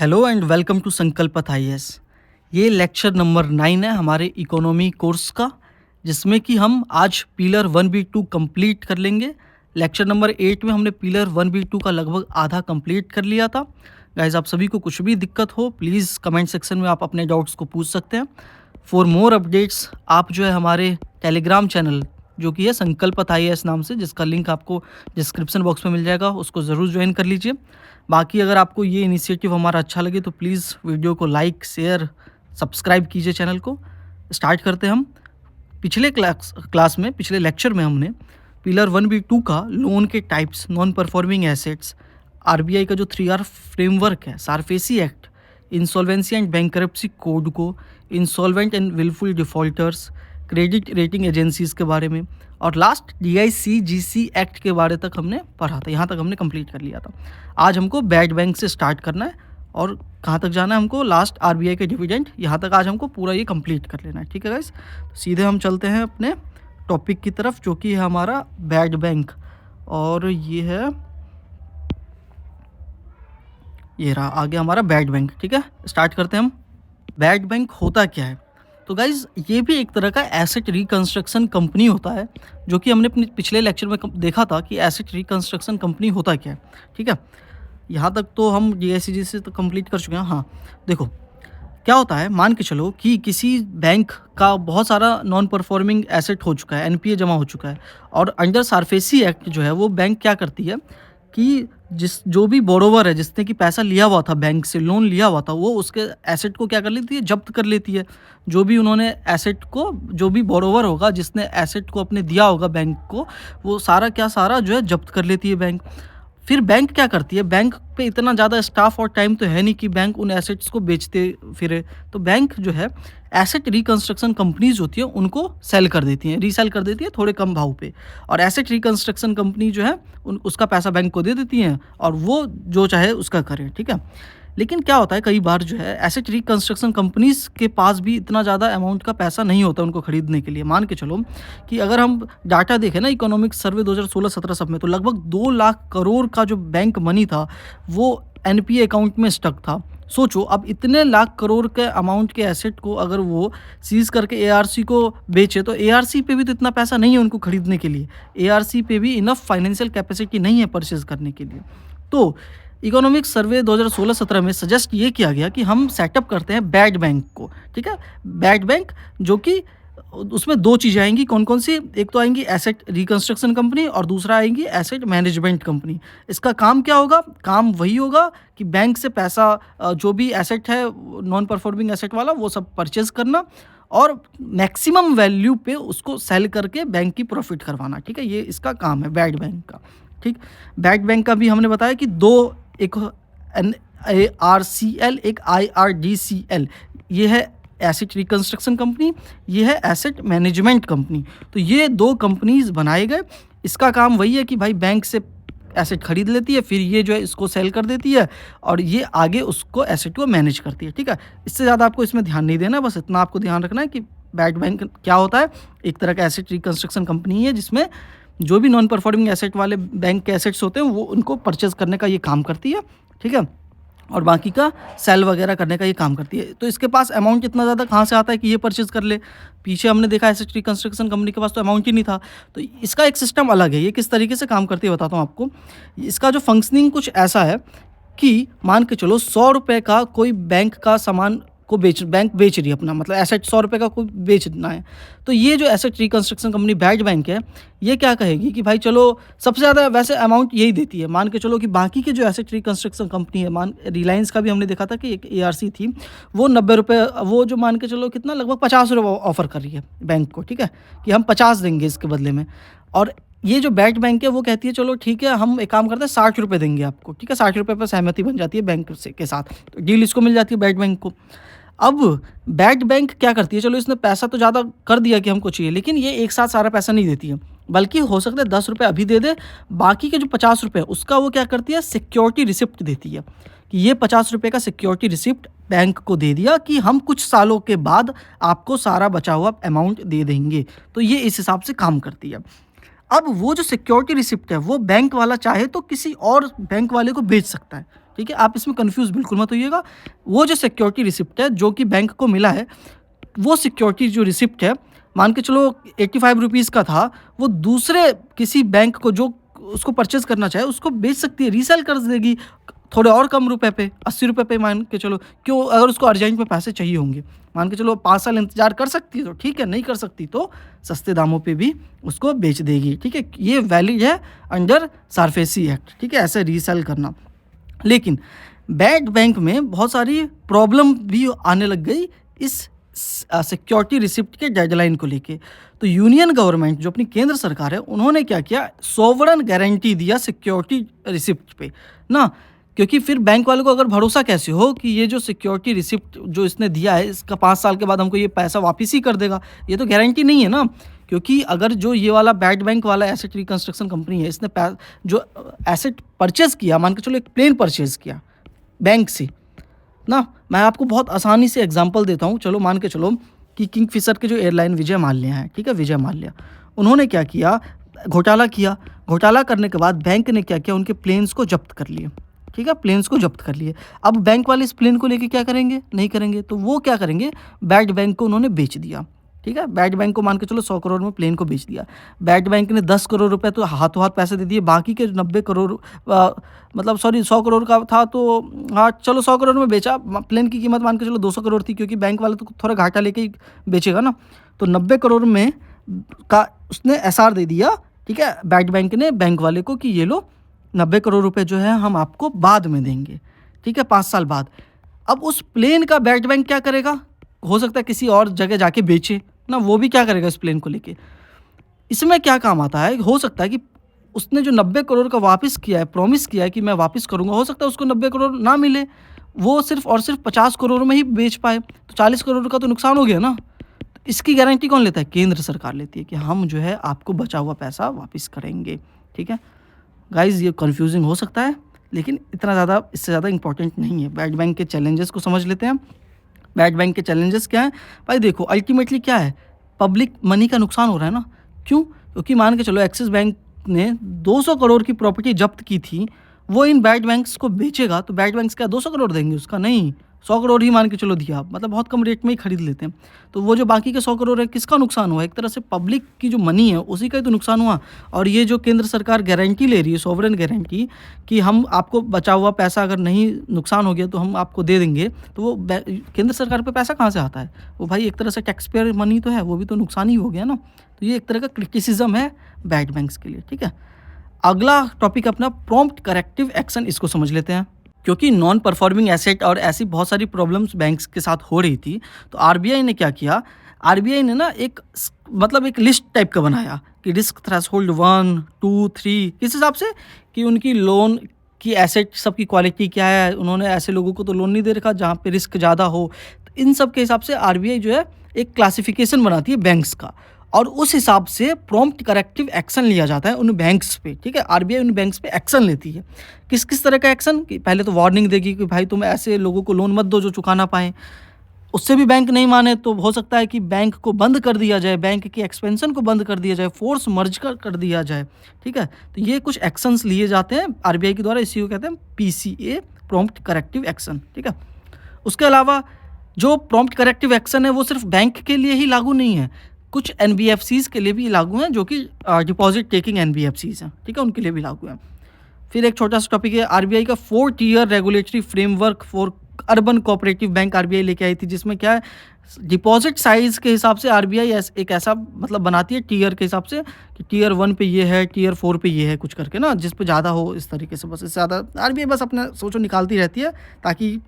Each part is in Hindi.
Hello and welcome to Sankalpath IAS. ये लेक्चर नंबर 9 है हमारे इकोनॉमी कोर्स का, जिसमें कि हम आज पिलर 1B2 कंप्लीट कर लेंगे। लेक्चर नंबर 8 में हमने पिलर 1B2 का लगभग आधा कंप्लीट कर लिया था। गाइज, आप सभी को कुछ भी दिक्कत हो प्लीज़ कमेंट सेक्शन में आप अपने डाउट्स को पूछ सकते हैं। फॉर मोर अपडेट्स आप जो है हमारे टेलीग्राम चैनल जो कि है संकल्पथ आईएएस नाम से, जिसका लिंक आपको डिस्क्रिप्शन बॉक्स में मिल जाएगा, उसको ज़रूर ज्वाइन कर लीजिए। बाकी अगर आपको ये इनिशिएटिव हमारा अच्छा लगे तो प्लीज़ वीडियो को लाइक, शेयर, सब्सक्राइब कीजिए चैनल को। स्टार्ट करते हैं हम। पिछले लेक्चर में हमने पिलर 1B2 का लोन के types, non performing assets, RBI का जो 3R फ्रेमवर्क है, SARFAESI act, insolvency and bankruptcy code को, insolvent and wilful defaulters, credit rating agencies के बारे में, और लास्ट DICGC एक्ट के बारे तक हमने पढ़ा था। यहाँ तक हमने कंप्लीट कर लिया था। आज हमको बैड बैंक से स्टार्ट करना है और कहाँ तक जाना है हमको, लास्ट आरबीआई के डिविडेंड, यहाँ तक आज हमको पूरा ये कंप्लीट कर लेना है। ठीक है गाइस, तो सीधे हम चलते हैं अपने टॉपिक की तरफ, जो कि है हमारा बैड बैंक। और ये है, ये रहा आगे हमारा बैड बैंक। ठीक है, स्टार्ट करते हैं हम। बैड बैंक होता क्या है? तो गाइज़, ये भी एक तरह का एसेट रिकंस्ट्रक्शन कंपनी होता है, जो कि हमने अपने पिछले लेक्चर में देखा था कि एसेट रिकंस्ट्रक्शन कंपनी होता क्या है। ठीक है, यहाँ तक तो हम DICGC से तो कंप्लीट कर चुके हैं। हाँ, देखो क्या होता है, मान के चलो कि किसी बैंक का बहुत सारा नॉन परफॉर्मिंग एसेट हो चुका है, NPA जमा हो चुका है, और अंडर सारफेसी एक्ट जो है वो बैंक क्या करती है कि जो भी बोरोवर है, जिसने कि पैसा लिया हुआ था बैंक से, लोन लिया हुआ था, वो उसके एसेट को क्या कर लेती है, जब्त कर लेती है। जो भी उन्होंने एसेट को, जो भी बोरोवर होगा जिसने एसेट को अपने दिया होगा बैंक को, वो सारा जो है जब्त कर लेती है बैंक। फिर बैंक क्या करती है, बैंक पे इतना ज़्यादा स्टाफ और टाइम तो है नहीं कि बैंक उन एसेट्स को बेचते फिरे, तो बैंक जो है एसेट रिकंस्ट्रक्शन कंपनीज होती है उनको सेल कर देती हैं, रीसेल कर देती है थोड़े कम भाव पे, और एसेट रिकंस्ट्रक्शन कंपनी जो है उसका पैसा बैंक को दे देती हैं और वो जो चाहे उसका करें। ठीक है, लेकिन क्या होता है, कई बार जो है एसेट रिकंस्ट्रक्शन कंपनीज के पास भी इतना ज़्यादा अमाउंट का पैसा नहीं होता उनको खरीदने के लिए। मान के चलो कि अगर हम डाटा देखें ना, इकोनॉमिक सर्वे 2016-17 सब में, तो लगभग 2 लाख करोड़ का जो बैंक मनी था वो NPA अकाउंट में स्टक था। सोचो, अब इतने लाख करोड़ के अमाउंट के एसेट को अगर वो सीज करके ARC को बेचे, तो ARC पे भी तो इतना पैसा नहीं है उनको खरीदने के लिए। ARC पे भी इनफ फाइनेंशियल कैपेसिटी नहीं है परचेज करने के लिए। तो इकोनॉमिक सर्वे 2016-17 में सजेस्ट ये किया गया कि हम सेटअप करते हैं बैड बैंक को। ठीक है, बैड बैंक, जो कि उसमें 2 चीज़ें आएंगी। कौन कौन सी? एक तो आएंगी एसेट रिकंस्ट्रक्शन कंपनी और दूसरा आएंगी एसेट मैनेजमेंट कंपनी। इसका काम क्या होगा? काम वही होगा कि बैंक से पैसा, जो भी एसेट है नॉन परफॉर्मिंग एसेट वाला, वो सब परचेज करना और मैक्सिमम वैल्यू पे उसको सेल करके बैंक की प्रॉफिट करवाना। ठीक है, ये इसका काम है बैड बैंक का। ठीक, बैड बैंक का भी हमने बताया कि 2, एक NARCL, एक IRDCL। ये है एसेट रिकंस्ट्रक्शन कंपनी, ये है एसेट मैनेजमेंट कंपनी। तो ये 2 कंपनीज बनाए गए। इसका काम वही है कि भाई बैंक से एसेट खरीद लेती है, फिर ये जो है इसको सेल कर देती है और ये आगे उसको एसेट को मैनेज करती है। ठीक है, इससे ज़्यादा आपको इसमें ध्यान नहीं देना, बस इतना आपको ध्यान रखना है कि बैड बैंक क्या होता है। एक तरह का एसेट रिकंस्ट्रक्शन कंपनी है जिसमें जो भी नॉन परफॉर्मिंग एसेट वाले बैंक के एसेट्स होते हैं वो उनको परचेज करने का ये काम करती है। ठीक है, और बाकी का सेल वगैरह करने का ये काम करती है। तो इसके पास अमाउंट इतना ज़्यादा कहाँ से आता है कि ये परचेज कर ले? पीछे हमने देखा एसेट रिकंस्ट्रक्शन कंपनी के पास तो अमाउंट ही नहीं था। तो इसका एक सिस्टम अलग है। ये किस तरीके से काम करती है बताता हूँ आपको। इसका जो फंक्शनिंग कुछ ऐसा है कि मान के चलो 100 रुपये का कोई बैंक का सामान को बैंक बेच रही है अपना, मतलब एसेट 100 रुपये का कोई बेचना है, तो ये जो asset reconstruction company bad bank है, ये क्या कहेगी कि भाई चलो, सबसे ज़्यादा वैसे अमाउंट यही देती है। मान के चलो कि बाकी के जो एसेट रिकंस्ट्रक्शन कंपनी है, रिलायंस का भी हमने देखा था कि एक ARC थी, वो 90 रुपये, वो जो मान के चलो कितना, लगभग 50 रुपये ऑफर कर रही है बैंक को। ठीक है, कि हम 50 देंगे इसके बदले में। और ये जो बैड बैंक है वो कहती है चलो ठीक है, हम एक काम करते हैं, 60 रुपये देंगे आपको। ठीक है, 60 रुपये पर सहमति बन जाती है बैंक से के साथ, तो डील इसको मिल जाती है बैड बैंक को। अब बैड बैंक क्या करती है, चलो इसने पैसा तो ज़्यादा कर दिया कि हमको चाहिए, लेकिन ये एक साथ सारा पैसा नहीं देती है, बल्कि हो सकता है 10 रुपये अभी दे दे, बाकी के जो 50 रुपये उसका वो क्या करती है, सिक्योरिटी रिसिप्ट देती है कि ये 50 रुपये का सिक्योरिटी रिसिप्ट बैंक को दे दिया कि हम कुछ सालों के बाद आपको सारा बचा हुआ अमाउंट दे देंगे। तो ये इस हिसाब से काम करती है। अब वो जो सिक्योरिटी रिसिप्ट है वो बैंक वाला चाहे तो किसी और बैंक वाले को बेच सकता है। ठीक है? आप इसमें कन्फ्यूज़ बिल्कुल मत होइएगा। वो जो सिक्योरिटी रिसिप्ट है जो कि बैंक को मिला है, वो सिक्योरिटी जो रिसिप्ट है, मान के चलो ₹85 का था, वो दूसरे किसी बैंक को जो उसको परचेज़ करना चाहे उसको बेच सकती है, रीसेल कर देगी थोड़े और कम रुपए पे, ₹80 पे मान के चलो। क्यों? अगर उसको अर्जेंट में पैसे चाहिए होंगे, मान के चलो 5 साल इंतज़ार कर सकती है तो ठीक है, नहीं कर सकती तो सस्ते दामों पे भी उसको बेच देगी, ठीक है? ये वैलिड है अंडर सारफेसी एक्ट, ठीक है? ऐसे रीसेल करना। लेकिन बैड बैंक में बहुत सारी प्रॉब्लम भी आने लग गई इस सिक्योरिटी रिसिप्ट के डेडलाइन को लेके। तो यूनियन गवर्नमेंट जो अपनी केंद्र सरकार है, उन्होंने क्या किया, सोवरेन गारंटी दिया सिक्योरिटी रिसिप्ट पे ना, क्योंकि फिर बैंक वालों को अगर भरोसा कैसे हो कि ये जो सिक्योरिटी रिसिप्ट जो इसने दिया है इसका 5 साल के बाद हमको ये पैसा वापस ही कर देगा, ये तो गारंटी नहीं है ना। क्योंकि अगर जो ये वाला बैड बैंक वाला एसेट रिकंस्ट्रक्शन कंपनी है, इसने जो एसेट परचेज़ किया, मान के चलो एक प्लेन परचेज़ किया बैंक से ना, मैं आपको बहुत आसानी से एग्जांपल देता हूँ। चलो मान के चलो कि किंगफिशर के जो एयरलाइन विजय माल्या हैं, ठीक है, विजय माल्या, उन्होंने क्या किया, घोटाला किया। घोटाला करने के बाद बैंक ने क्या किया, उनके प्लेन्स को जब्त कर लिए, ठीक है, प्लेन्स को जब्त कर लिए। अब बैंक वाले इस प्लेन को लेके क्या करेंगे, नहीं करेंगे, तो वो क्या करेंगे, बैड बैंक को उन्होंने बेच दिया, ठीक है। बैड बैंक को मान के चलो 100 करोड़ में प्लेन को बेच दिया। बैड बैंक ने 10 करोड़ रुपए तो हाथों हाथ पैसे दे दिए, बाकी के 90 करोड़ मतलब सॉरी 100 करोड़ का था तो हाँ चलो 100 करोड़ में बेचा। प्लेन की कीमत मान के चलो 200 करोड़ थी, क्योंकि बैंक वाले तो थोड़ा घाटा लेके ही बेचेगा ना, तो 90 करोड़ में का उसने एसआर दे दिया, ठीक है, बैड बैंक ने बैंक वाले को कि ये लो 90 करोड़ रुपए जो है हम आपको बाद में देंगे, ठीक है, 5 साल बाद। अब उस प्लेन का बैड बैंक क्या करेगा, हो सकता है किसी और जगह जाके बेचे ना, वो भी क्या करेगा इस प्लेन को लेके। इसमें क्या काम आता है, हो सकता है कि उसने जो 90 करोड़ का वापस किया है, प्रॉमिस किया है कि मैं वापस करूँगा, हो सकता है उसको 90 करोड़ ना मिले, वो सिर्फ और सिर्फ 50 करोड़ में ही बेच पाए, तो 40 करोड़ का तो नुकसान हो गया ना। तो इसकी गारंटी कौन लेता है, केंद्र सरकार लेती है कि हम जो है आपको बचा हुआ पैसा वापस करेंगे, ठीक है। गाइज़ ये कन्फ्यूजिंग हो सकता है, लेकिन इतना ज़्यादा, इससे ज़्यादा इंपॉर्टेंट नहीं है। बैड बैंक के चैलेंजेस को समझ लेते हैं। बैड बैंक के चैलेंजेस क्या हैं भाई, देखो अल्टीमेटली क्या है, पब्लिक मनी का नुकसान हो रहा है ना। क्यों? क्योंकि मान के चलो एक्सिस बैंक ने 200 करोड़ की प्रॉपर्टी जब्त की थी, वो इन बैड बैंक्स को बेचेगा तो बैड बैंक्स क्या 200 करोड़ देंगे उसका, नहीं 100 करोड़ ही मान के चलो दिया, मतलब बहुत कम रेट में ही खरीद लेते हैं। तो वो जो बाकी के 100 करोड़ है किसका नुकसान हुआ, एक तरह से पब्लिक की जो मनी है उसी का ही तो नुकसान हुआ। और ये जो केंद्र सरकार गारंटी ले रही है, सॉवरेन गारंटी, कि हम आपको बचा हुआ पैसा अगर नहीं नुकसान हो गया तो हम आपको दे देंगे, तो वो केंद्र सरकार पे पैसा कहाँ से आता है, वो भाई एक तरह से टैक्स पेयर मनी तो है, वो भी तो नुकसान ही हो गया ना। तो ये एक तरह का क्रिटिसिज्म है बैड बैंक्स के लिए, ठीक है। अगला टॉपिक अपना प्रॉम्प्ट करेक्टिव एक्शन, इसको समझ लेते हैं। क्योंकि नॉन परफॉर्मिंग एसेट और ऐसी बहुत सारी प्रॉब्लम्स बैंक्स के साथ हो रही थी, तो आरबीआई ने क्या किया, आरबीआई ने ना मतलब एक लिस्ट टाइप का बनाया कि रिस्क थ्रेशोल्ड 1, 2, 3 किस हिसाब से, कि उनकी लोन की एसेट सबकी क्वालिटी क्या है, उन्होंने ऐसे लोगों को तो लोन नहीं दे रखा जहाँ पे रिस्क ज़्यादा हो। तो इन सब के हिसाब से आरबीआई जो है एक क्लासिफिकेशन बनाती है बैंक्स का, और उस हिसाब से प्रॉम्प्ट करेक्टिव एक्शन लिया जाता है उन बैंक्स पे, ठीक है। आरबीआई उन बैंक्स पे एक्शन लेती है। किस किस तरह का एक्शन, कि पहले तो वार्निंग देगी कि भाई तुम ऐसे लोगों को लोन मत दो जो चुका ना पाएँ। उससे भी बैंक नहीं माने तो हो सकता है कि बैंक को बंद कर दिया जाए, बैंक की एक्सपेंशन को बंद कर दिया जाए, फोर्स मर्ज कर दिया जाए, ठीक है। तो ये कुछ एक्शंस लिए जाते हैं आरबीआई के द्वारा, इसी को कहते हैं पीसीए, प्रॉम्प्ट करेक्टिव एक्शन, ठीक है। उसके अलावा जो प्रॉम्प्ट करेक्टिव एक्शन है वो सिर्फ बैंक के लिए ही लागू नहीं है, कुछ एनबीएफसीज के लिए भी लागू हैं, जो कि डिपॉजिट टेकिंग एनबीएफसीज हैं, ठीक है, उनके लिए भी लागू हैं। फिर एक छोटा सा टॉपिक है, आरबीआई का 4 tier regulatory framework for urban cooperative bank RBI लेके आई थी, जिसमें क्या है, डिपॉजिट साइज के हिसाब से आरबीआई एक ऐसा मतलब बनाती है टियर के हिसाब से, कि टियर 1 पे ये है, टियर 4 पे ये है, कुछ करके ना, जिस पे ज़्यादा हो, इस तरीके से। बस इससे ज़्यादा आरबीआई बस अपना सोचो निकालती रहती है ताकि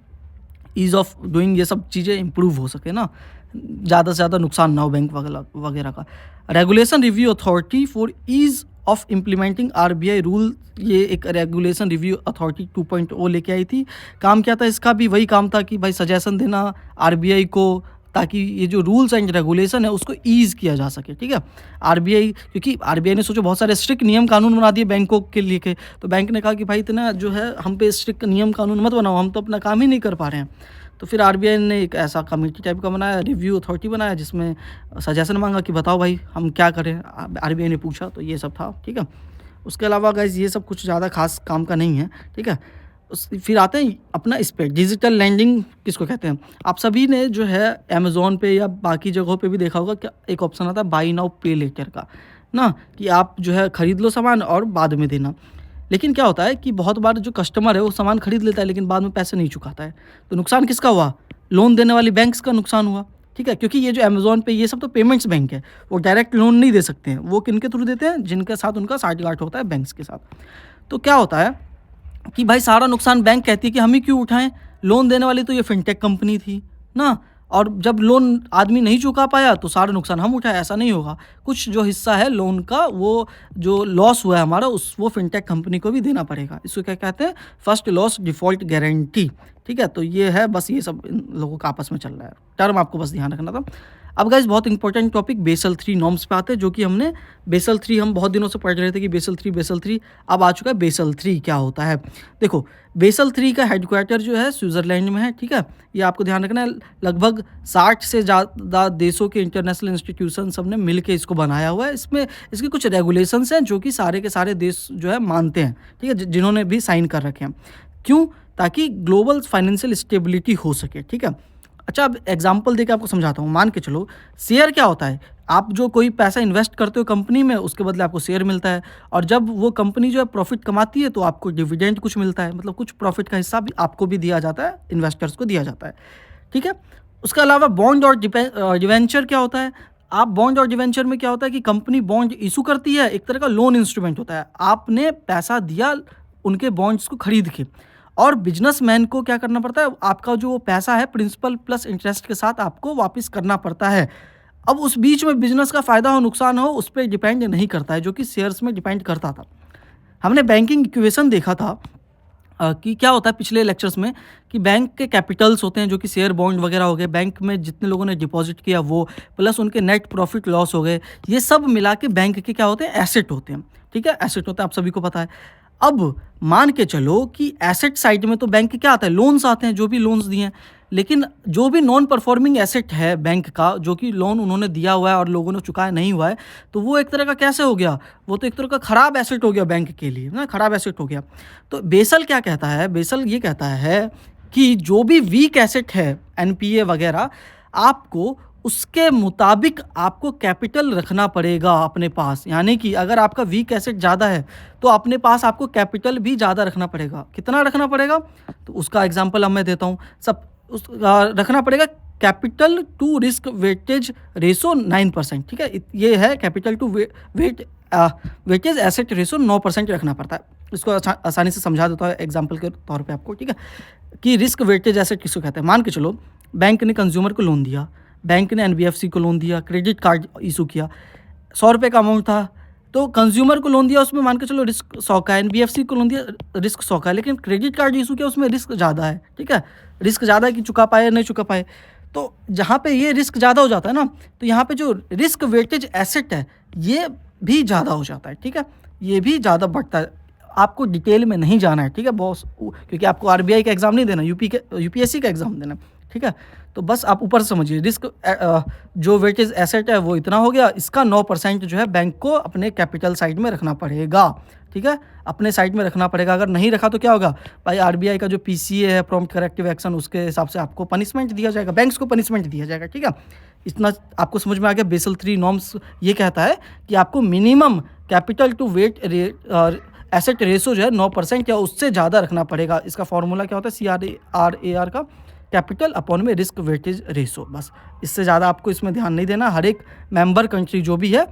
ईज़ ऑफ डूइंग ये सब चीज़ें इम्प्रूव हो सके ना, ज़्यादा से ज़्यादा नुकसान ना हो बैंक वगैरह का। Regulation review authority for ease of implementing RBI rule, ये एक रेगुलेशन रिव्यू अथॉरिटी 2.0 लेके आई थी। काम क्या था इसका, भी वही काम था कि भाई सजेशन देना आरबीआई को, ताकि ये जो रूल्स एंड रेगुलेशन है उसको ईज़ किया जा सके, ठीक है। आरबीआई, क्योंकि आरबीआई ने सोचो बहुत सारे स्ट्रिक्ट नियम कानून बना दिए बैंकों के लिए के, तो बैंक ने कहा कि भाई इतना जो है हम पे स्ट्रिक्ट नियम कानून मत बनाओ, हम तो अपना काम ही नहीं कर पा रहे हैं। तो फिर आरबीआई ने एक ऐसा कमेटी टाइप का बनाया, रिव्यू अथॉरिटी बनाया, जिसमें सजेशन मांगा कि बताओ भाई हम क्या करें, आरबीआई ने पूछा, तो ये सब था, ठीक है। उसके अलावा गाइस ये सब कुछ ज़्यादा खास काम का नहीं है, ठीक है। फिर आते हैं अपना इस पे डिजिटल लैंडिंग किसको कहते हैं। आप सभी ने जो है अमेज़न पे या बाकी जगहों पे भी देखा होगा कि एक ऑप्शन आता है बाय नाउ पे लेटर का, ना कि आप जो है खरीद लो सामान और बाद में देना। लेकिन क्या होता है कि बहुत बार जो कस्टमर है वो सामान खरीद लेता है लेकिन बाद में पैसे नहीं चुकाता है। तो नुकसान किसका हुआ? लोन देने वाली बैंक्स का नुकसान हुआ, ठीक है? क्योंकि ये जो अमेज़न पे ये सब तो पेमेंट्स बैंक है, वो डायरेक्ट लोन नहीं दे सकते हैं। वो किनके थ्रू देते हैं? जिनके साथ उनका साठगांठ होता है बैंक्स के साथ। तो क्या होता है कि भाई सारा नुकसान बैंक कहती है कि हम ही क्यों उठाएँ? लोन देने वाली तो ये फिनटेक कंपनी थी, ना? और जब लोन आदमी नहीं चुका पाया तो सारा नुकसान हम उठाए, ऐसा नहीं होगा। कुछ जो हिस्सा है लोन का वो जो लॉस हुआ है हमारा उस वो फिनटेक कंपनी को भी देना पड़ेगा। इसको क्या कहते हैं? फर्स्ट लॉस डिफ़ॉल्ट गारंटी, ठीक है? तो ये है बस ये सब इन लोगों का आपस में चल रहा है। टर्म आपको बस ध्यान रखना था। अब गाइज़ बहुत इंपॉर्टेंट टॉपिक बेसल 3 नॉर्म्स पे आते हैं जो कि हमने बेसल 3 हम बहुत दिनों से पढ़ रहे थे कि बेसल 3 अब आ चुका है बेसल 3 क्या होता है? देखो बेसल 3 का हेडक्वार्टर जो है स्विट्ज़रलैंड में है, ठीक है? ये आपको ध्यान रखना है लगभग 60 से ज़्यादा देशों के इंटरनेशनल इंस्टीट्यूशन सब ने मिल के इसको बनाया हुआ है। इसमें इसके कुछ रेगुलेशंस हैं जो कि सारे के सारे देश जो है मानते हैं, ठीक है? जिन्होंने भी साइन कर रखे हैं। क्यों? ताकि ग्लोबल फाइनेंशियल स्टेबिलिटी हो सके, ठीक है? अच्छा अब एग्जांपल देके आपको समझाता हूँ। मान के चलो शेयर क्या होता है? आप जो कोई पैसा इन्वेस्ट करते हो कंपनी में उसके बदले आपको शेयर मिलता है और जब वो कंपनी जो है प्रॉफिट कमाती है तो आपको डिविडेंड कुछ मिलता है, मतलब कुछ प्रॉफिट का हिस्सा भी आपको भी दिया जाता है, इन्वेस्टर्स को दिया जाता है, ठीक है? उसके अलावा बॉन्ड और डिवेंचर क्या होता है? आप बॉन्ड और डिवेंचर में क्या होता है कि कंपनी बॉन्ड इशू करती है, एक तरह का लोन इंस्ट्रूमेंट होता है। आपने पैसा दिया उनके बॉन्ड्स को खरीद के और बिजनेसमैन को क्या करना पड़ता है? आपका जो पैसा है प्रिंसिपल प्लस इंटरेस्ट के साथ आपको वापस करना पड़ता है। अब उस बीच में बिज़नेस का फ़ायदा हो नुकसान हो उस पे डिपेंड नहीं करता है, जो कि शेयर्स में डिपेंड करता था। हमने बैंकिंग इक्वेशन देखा था कि क्या होता है पिछले लेक्चर्स में कि बैंक के कैपिटल्स होते हैं जो कि शेयर बॉन्ड वगैरह हो गए, बैंक में जितने लोगों ने डिपॉजिट किया वो, प्लस उनके नेट प्रॉफिट लॉस हो गए, ये सब मिला के बैंक के क्या होते हैं? एसेट होते हैं, ठीक है? एसेट होता है, आप सभी को पता है। अब मान के चलो कि एसेट साइड में तो बैंक के क्या आता है? लोन्स आते हैं, जो भी लोन्स दिए हैं। लेकिन जो भी नॉन परफॉर्मिंग एसेट है बैंक का, जो कि लोन उन्होंने दिया हुआ है और लोगों ने चुकाया नहीं हुआ है, तो वो एक तरह का कैसे हो गया? वो तो एक तरह का खराब एसेट हो गया बैंक के लिए, ना? खराब एसेट हो गया। तो बेसल क्या कहता है? बेसल ये कहता है कि जो भी वीक एसेट है, एनपीए वगैरह, आपको उसके मुताबिक आपको कैपिटल रखना पड़ेगा अपने पास। यानी कि अगर आपका वीक एसेट ज़्यादा है, तो अपने पास आपको कैपिटल भी ज़्यादा रखना पड़ेगा। कितना रखना पड़ेगा? तो उसका एग्ज़ाम्पल अब मैं देता हूँ। रखना पड़ेगा capital to risk weightage ratio 9%, ठीक है? ये है capital to weightage asset ratio 9% रखना पड़ता है। इसको आसानी से समझा देता हूँ एग्ज़ाम्पल के तौर पे आपको, ठीक है? कि रिस्क वेटेज एसेट किसको कहते हैं? मान के चलो बैंक ने कंज्यूमर को लोन दिया, बैंक ने एनबीएफसी को लोन दिया, क्रेडिट कार्ड इशू किया, 100 रुपये का अमाउंट था, तो कंज्यूमर को लोन दिया उसमें मान के चलो रिस्क 100 का है, एनबीएफसी को लोन दिया रिस्क 100 का है, लेकिन क्रेडिट कार्ड इशू किया उसमें रिस्क ज़्यादा है, ठीक है? रिस्क ज़्यादा है कि चुका पाए या नहीं चुका पाए। तो जहाँ पे ये रिस्क ज़्यादा हो जाता है ना, तो यहाँ पे जो रिस्क वेटेज एसेट है ये भी ज़्यादा हो जाता है, ठीक है? ये भी ज़्यादा बढ़ता है। आपको डिटेल में नहीं जाना है, ठीक है बॉस? क्योंकि आपको आरबीआई का एग्ज़ाम नहीं देना, यूपीएससी का एग्ज़ाम देना, ठीक है? तो बस आप ऊपर से समझिए रिस्क जो वेटेज एसेट है वो इतना हो गया, इसका 9% जो है बैंक को अपने कैपिटल साइड में रखना पड़ेगा, ठीक है? अपने साइड में रखना पड़ेगा। अगर नहीं रखा तो क्या होगा? भाई आरबीआई का जो पीसीए है, प्रॉम्प्ट करेक्टिव एक्शन, उसके हिसाब से आपको पनिशमेंट दिया जाएगा, बैंक्स को पनिशमेंट दिया जाएगा, ठीक है? इतना आपको समझ में आ गया? बेसल 3 नॉर्म्स ये कहता है कि आपको minimum capital to weight asset ratio जो है 9% या उससे ज़्यादा रखना पड़ेगा। इसका फॉर्मूला क्या होता है? CRAR का कैपिटल अपॉन में रिस्क वेटेज रेशो। बस इससे ज़्यादा आपको इसमें ध्यान नहीं देना। हर एक मेंबर कंट्री जो भी है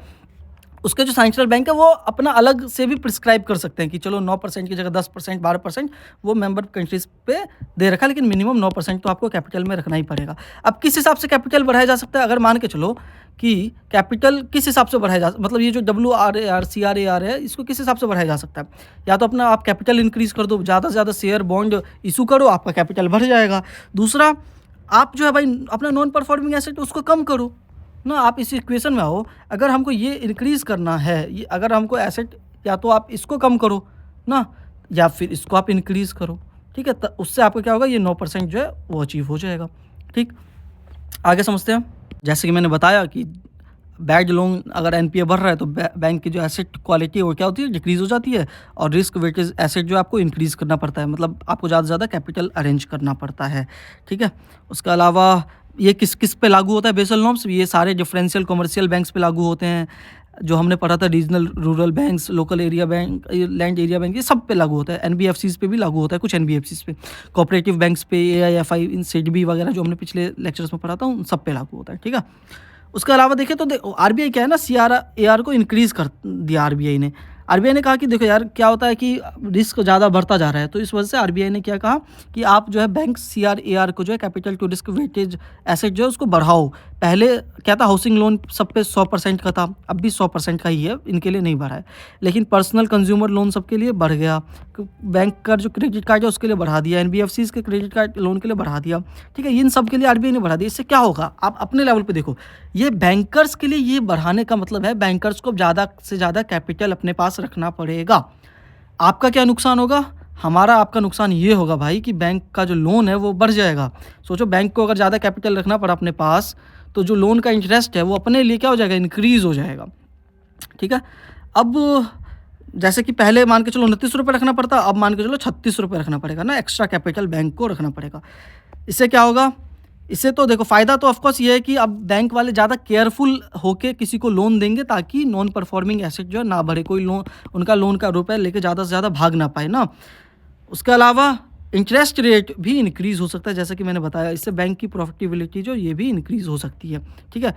उसके जो सेंट्रल बैंक है वो अपना अलग से भी प्रिस्क्राइब कर सकते हैं कि चलो 9% की जगह 10%, 12% वो मेंबर कंट्रीज़ पे दे रखा है, लेकिन मिनिमम 9% तो आपको कैपिटल में रखना ही पड़ेगा। अब किस हिसाब से कैपिटल बढ़ाया जा सकता है? अगर मान के चलो कि कैपिटल किस हिसाब से बढ़ाया जा, मतलब ये जो WRAR CRAR है इसको किस हिसाब से बढ़ाया जा सकता है? या तो अपना आप कैपिटल इंक्रीज़ कर दो, ज़्यादा से ज़्यादा शेयर बॉन्ड इशू करो, आपका कैपिटल बढ़ जाएगा। दूसरा, आप जो है भाई अपना नॉन परफॉर्मिंग एसेट उसको कम करो ना। आप इस इक्वेशन में आओ, अगर हमको ये इंक्रीज़ करना है, ये अगर हमको एसेट, या तो आप इसको कम करो ना, या फिर इसको आप इंक्रीज़ करो, ठीक है? तो उससे आपको क्या होगा? ये 9% जो है वो अचीव हो जाएगा, ठीक? आगे समझते हैं। जैसे कि मैंने बताया कि बैड लोन अगर एनपीए बढ़ रहा है तो बैंक की जो एसेट क्वालिटी है वो क्या होती है, डिक्रीज हो जाती है, और रिस्क वेटेज एसेट जो आपको इंक्रीज करना पड़ता है, मतलब आपको ज़्यादा से ज़्यादा कैपिटल अरेंज करना पड़ता है। ठीक है, उसके अलावा ये किस किस पे लागू होता है बेसल नॉर्म्स, ये सारे डिफरेंशियल कमर्शियल बैंक्स पे लागू होते हैं, जो हमने पढ़ा था regional rural banks, local area bank, land area bank, ये सब पे लागू होता है। एनबीएफसीज पे भी लागू होता है, कुछ एनबीएफसीज पे, कोऑपरेटिव बैंक्स पे, एआईएफआई, इन सिडबी वगैरह जो हमने पिछले लेक्चर्स में पढ़ा था उन सब पे लागू होता है। ठीक है, उसके अलावा देखें तो आरबीआई क्या है ना, सीआरआर को इंक्रीज कर दिया आरबीआई ने। आरबीआई ने कहा कि देखो यार क्या होता है कि रिस्क ज़्यादा बढ़ता जा रहा है, तो इस वजह से आरबीआई ने क्या कहा कि आप जो है बैंक सीआरएआर को जो है capital to risk weightage asset जो है उसको बढ़ाओ। पहले क्या था, हाउसिंग लोन सब पे 100% का था, अब भी 100% का ही है, इनके लिए नहीं बढ़ा है। लेकिन पर्सनल कंज्यूमर लोन सबके लिए बढ़ गया, बैंक का जो क्रेडिट कार्ड है उसके लिए बढ़ा दिया, एनबीएफसीज के क्रेडिट कार्ड लोन के लिए बढ़ा दिया। ठीक है, इन सब के लिए आरबीआई ने बढ़ा दिया। इससे क्या होगा, आप अपने लेवल पे देखो, ये बैंकर्स के लिए ये बढ़ाने का मतलब है बैंकर्स को ज़्यादा से ज़्यादा कैपिटल अपने पास रखना पड़ेगा। आपका क्या नुकसान होगा, हमारा आपका नुकसान ये होगा भाई कि बैंक का जो लोन है वो बढ़ जाएगा। सोचो, बैंक को अगर ज़्यादा कैपिटल रखना पड़ा अपने पास तो जो लोन का इंटरेस्ट है वो अपने लिए क्या हो जाएगा, इंक्रीज़ हो जाएगा। ठीक है, अब जैसे कि पहले मान के चलो 29 रुपये रखना पड़ता, अब मान के चलो 36 रुपये रखना पड़ेगा ना, एक्स्ट्रा कैपिटल बैंक को रखना पड़ेगा। इससे क्या होगा, इससे तो देखो फ़ायदा तो ऑफकोर्स ये है कि अब बैंक वाले ज़्यादा केयरफुल होके किसी को लोन देंगे ताकि नॉन परफॉर्मिंग एसेट जो है ना बढ़े, कोई लोन उनका लोन का रुपए लेके ज़्यादा से ज़्यादा भाग ना पाए ना। उसके अलावा इंटरेस्ट रेट भी इंक्रीज़ हो सकता है, जैसा कि मैंने बताया, इससे बैंक की प्रॉफिटेबिलिटी जो ये भी इंक्रीज़ हो सकती है। ठीक है,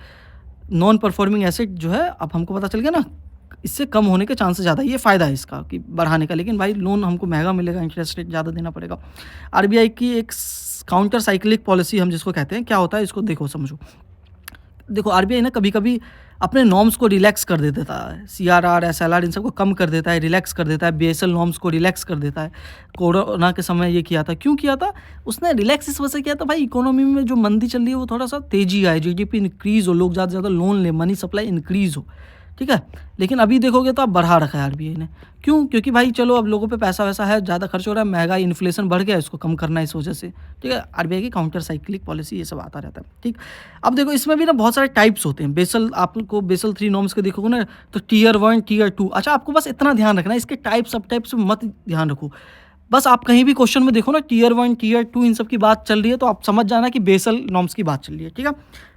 नॉन परफॉर्मिंग एसेट जो है अब हमको पता चल गया ना, इससे कम होने के चांसेस ज़्यादा, ये फ़ायदा है इसका कि बढ़ाने का। लेकिन भाई लोन हमको महंगा मिलेगा, इंटरेस्ट रेट ज़्यादा देना पड़ेगा। आरबीआई की एक काउंटर साइक्लिक पॉलिसी हम जिसको कहते हैं, क्या होता है इसको देखो समझो। देखो आरबीआई ना कभी कभी अपने नॉर्म्स को रिलैक्स कर देता है, सीआरआर, एसएलआर इन सबको कम कर देता है, रिलैक्स कर देता है, बेसल नॉर्म्स को रिलैक्स कर देता है। कोरोना के समय ये किया था, क्यों किया था उसने रिलैक्स, इस वजह से किया था भाई इकोनॉमी में जो मंदी चल रही है वो थोड़ा सा तेजी आए, जीडीपी इंक्रीज़ हो, लोग ज़्यादा से ज़्यादा लोन ले, मनी सप्लाई इंक्रीज़ हो। ठीक है, लेकिन अभी देखोगे तो अब बढ़ा रखा है आरबीआई ने। क्यों, क्योंकि भाई चलो अब लोगों पे पैसा वैसा है, ज़्यादा खर्च हो रहा है, महंगाई इन्फ्लेशन बढ़ गया, इसको कम करना है इस वजह से। ठीक है, आरबीआई की काउंटर साइक्लिक पॉलिसी ये सब आता रहता है। ठीक, अब देखो इसमें भी ना बहुत सारे टाइप्स होते हैं। बेसल, आपको बेसल 3 नॉर्म्स के देखोगे ना तो टीयर 1, टीयर 2। अच्छा, आपको बस इतना ध्यान रखना है, इसके टाइप सब टाइप्स में मत ध्यान रखो। बस आप कहीं भी क्वेश्चन में देखो ना टीयर 1, टीयर 2 इन सब की बात चल रही है तो आप समझ जाना कि बेसल नॉर्म्स की बात चल रही है। ठीक है,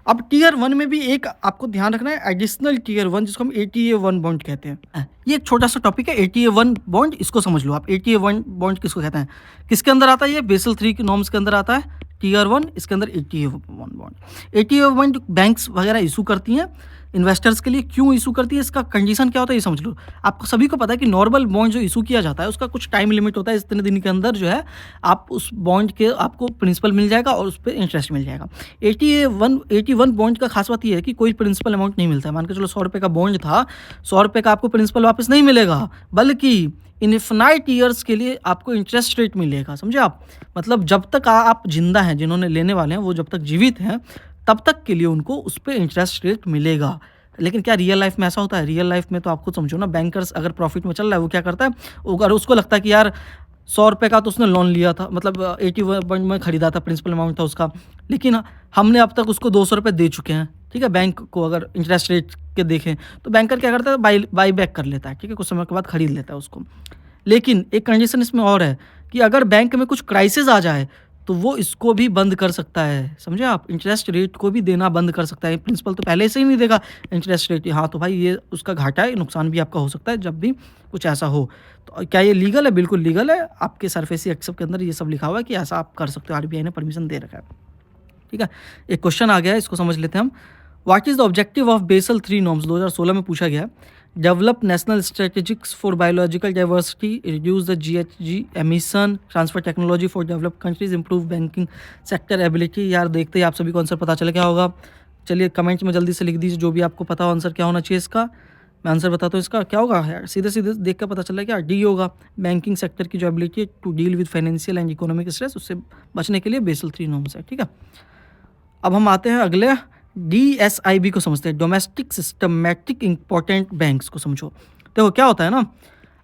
अब टीयर 1 में भी एक आपको ध्यान रखना है, एडिशनल टीयर 1 जिसको हम एटीए1 बॉन्ड कहते हैं। ये एक छोटा सा टॉपिक है, एटीए1 बॉन्ड, इसको समझ लो आप। एटीए1 बॉन्ड किसको कहते हैं, किसके अंदर आता है, ये बेसल 3 के नॉर्म्स के अंदर आता है, टीयर 1, इसके अंदर एटीए1 बॉन्ड। एटीए1 बैंक्स वगैरह इशू करती हैं इन्वेस्टर्स के लिए। क्यों इशू करती है, इसका कंडीशन क्या होता है ये समझ लो। आपको सभी को पता है कि नॉर्मल बॉन्ड जो इशू किया जाता है उसका कुछ टाइम लिमिट होता है, इतने दिन के अंदर जो है आप उस बॉन्ड के आपको प्रिंसिपल मिल जाएगा और उस पर इंटरेस्ट मिल जाएगा। 81 बॉन्ड का खास बात ये है कि कोई प्रिंसिपल अमाउंट नहीं मिलता है। मान के चलो 100 रुपये का बॉन्ड था, 100 रुपये का आपको प्रिंसिपल वापस नहीं मिलेगा, बल्कि इनफिनाइट ईयर्स के लिए आपको इंटरेस्ट रेट मिलेगा। समझे आप, मतलब जब तक आप जिंदा हैं, जिन्होंने लेने वाले हैं वो जब तक जीवित हैं तब तक के लिए उनको उस पर इंटरेस्ट रेट मिलेगा। लेकिन क्या रियल लाइफ में ऐसा होता है, रियल लाइफ में तो आप खुद समझो ना, बैंकर्स अगर प्रॉफिट में चल रहा है वो क्या करता है, अगर उसको लगता है कि यार 100 रुपये का तो उसने लोन लिया था, मतलब 81 में खरीदा था, प्रिंसिपल अमाउंट था उसका, लेकिन हमने अब तक उसको 200 रुपये दे चुके हैं। ठीक है, बैंक को अगर इंटरेस्ट रेट के देखें तो बैंकर क्या करता है, बाई बैक कर लेता है। ठीक है, कुछ समय के बाद खरीद लेता है उसको। लेकिन एक कंडीशन इसमें और है कि अगर बैंक में कुछ क्राइसिस आ जाए तो वो इसको भी बंद कर सकता है। समझे आप, इंटरेस्ट रेट को भी देना बंद कर सकता है। प्रिंसिपल तो पहले से ही नहीं देगा इंटरेस्ट रेट, हाँ तो भाई ये उसका घाटा है, नुकसान भी आपका हो सकता है जब भी कुछ ऐसा हो। तो क्या ये लीगल है? बिल्कुल लीगल है, आपके सरफेसी एक्ट के अंदर ये सब लिखा हुआ है कि ऐसा आप कर सकते हो, आरबीआई ने परमिशन दे रखा है। ठीक है, एक क्वेश्चन आ गया है, इसको समझ लेते हैं हम। What is the objective of Basel 3 norms? 2016 में पूछा गया। Develop national strategics for biological diversity, reduce the GHG emission, transfer technology for developed countries, improve banking sector ability. यार देखते ही आप सभी को आंसर पता चल क्या होगा। चलिए कमेंट में जल्दी से लिख दीजिए जो भी आपको पता हो आंसर क्या होना चाहिए इसका। मैं आंसर बताता हूँ इसका क्या होगा यार, सीधे सीधे देख कर पता चल रहा है क्या, डी होगा। बैंकिंग सेक्टर की जो एबिलिटी है to deal with financial and economic stress, उससे बचने के लिए बेसल 3 नॉर्म्स है। ठीक है, अब हम आते हैं अगले DSIB को समझते हैं, डोमेस्टिक सिस्टमैटिक इंपॉर्टेंट बैंक्स को समझो। देखो क्या होता है ना,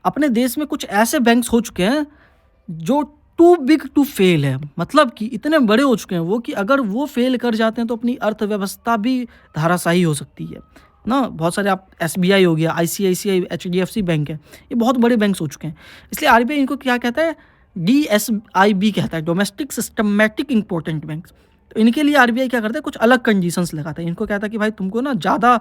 अपने देश में कुछ ऐसे बैंक्स हो चुके हैं जो टू बिग टू फेल है, मतलब कि इतने बड़े हो चुके हैं वो कि अगर वो फेल कर जाते हैं तो अपनी अर्थव्यवस्था भी धाराशायी हो सकती है। ना, बहुत सारे आप एसबीआई हो गया, आईसीआईसीआई, एचडीएफसी बैंक है, ये बहुत बड़े बैंक्स हो चुके हैं। इसलिए आरबीआई इनको क्या कहता है, डीएसआईबी कहता है, डोमेस्टिक सिस्टमैटिक इंपॉर्टेंट बैंक्स। तो इनके लिए आरबीआई क्या करता है, कुछ अलग कंडीशंस लगाता है। इनको कहता है कि भाई तुमको ना ज़्यादा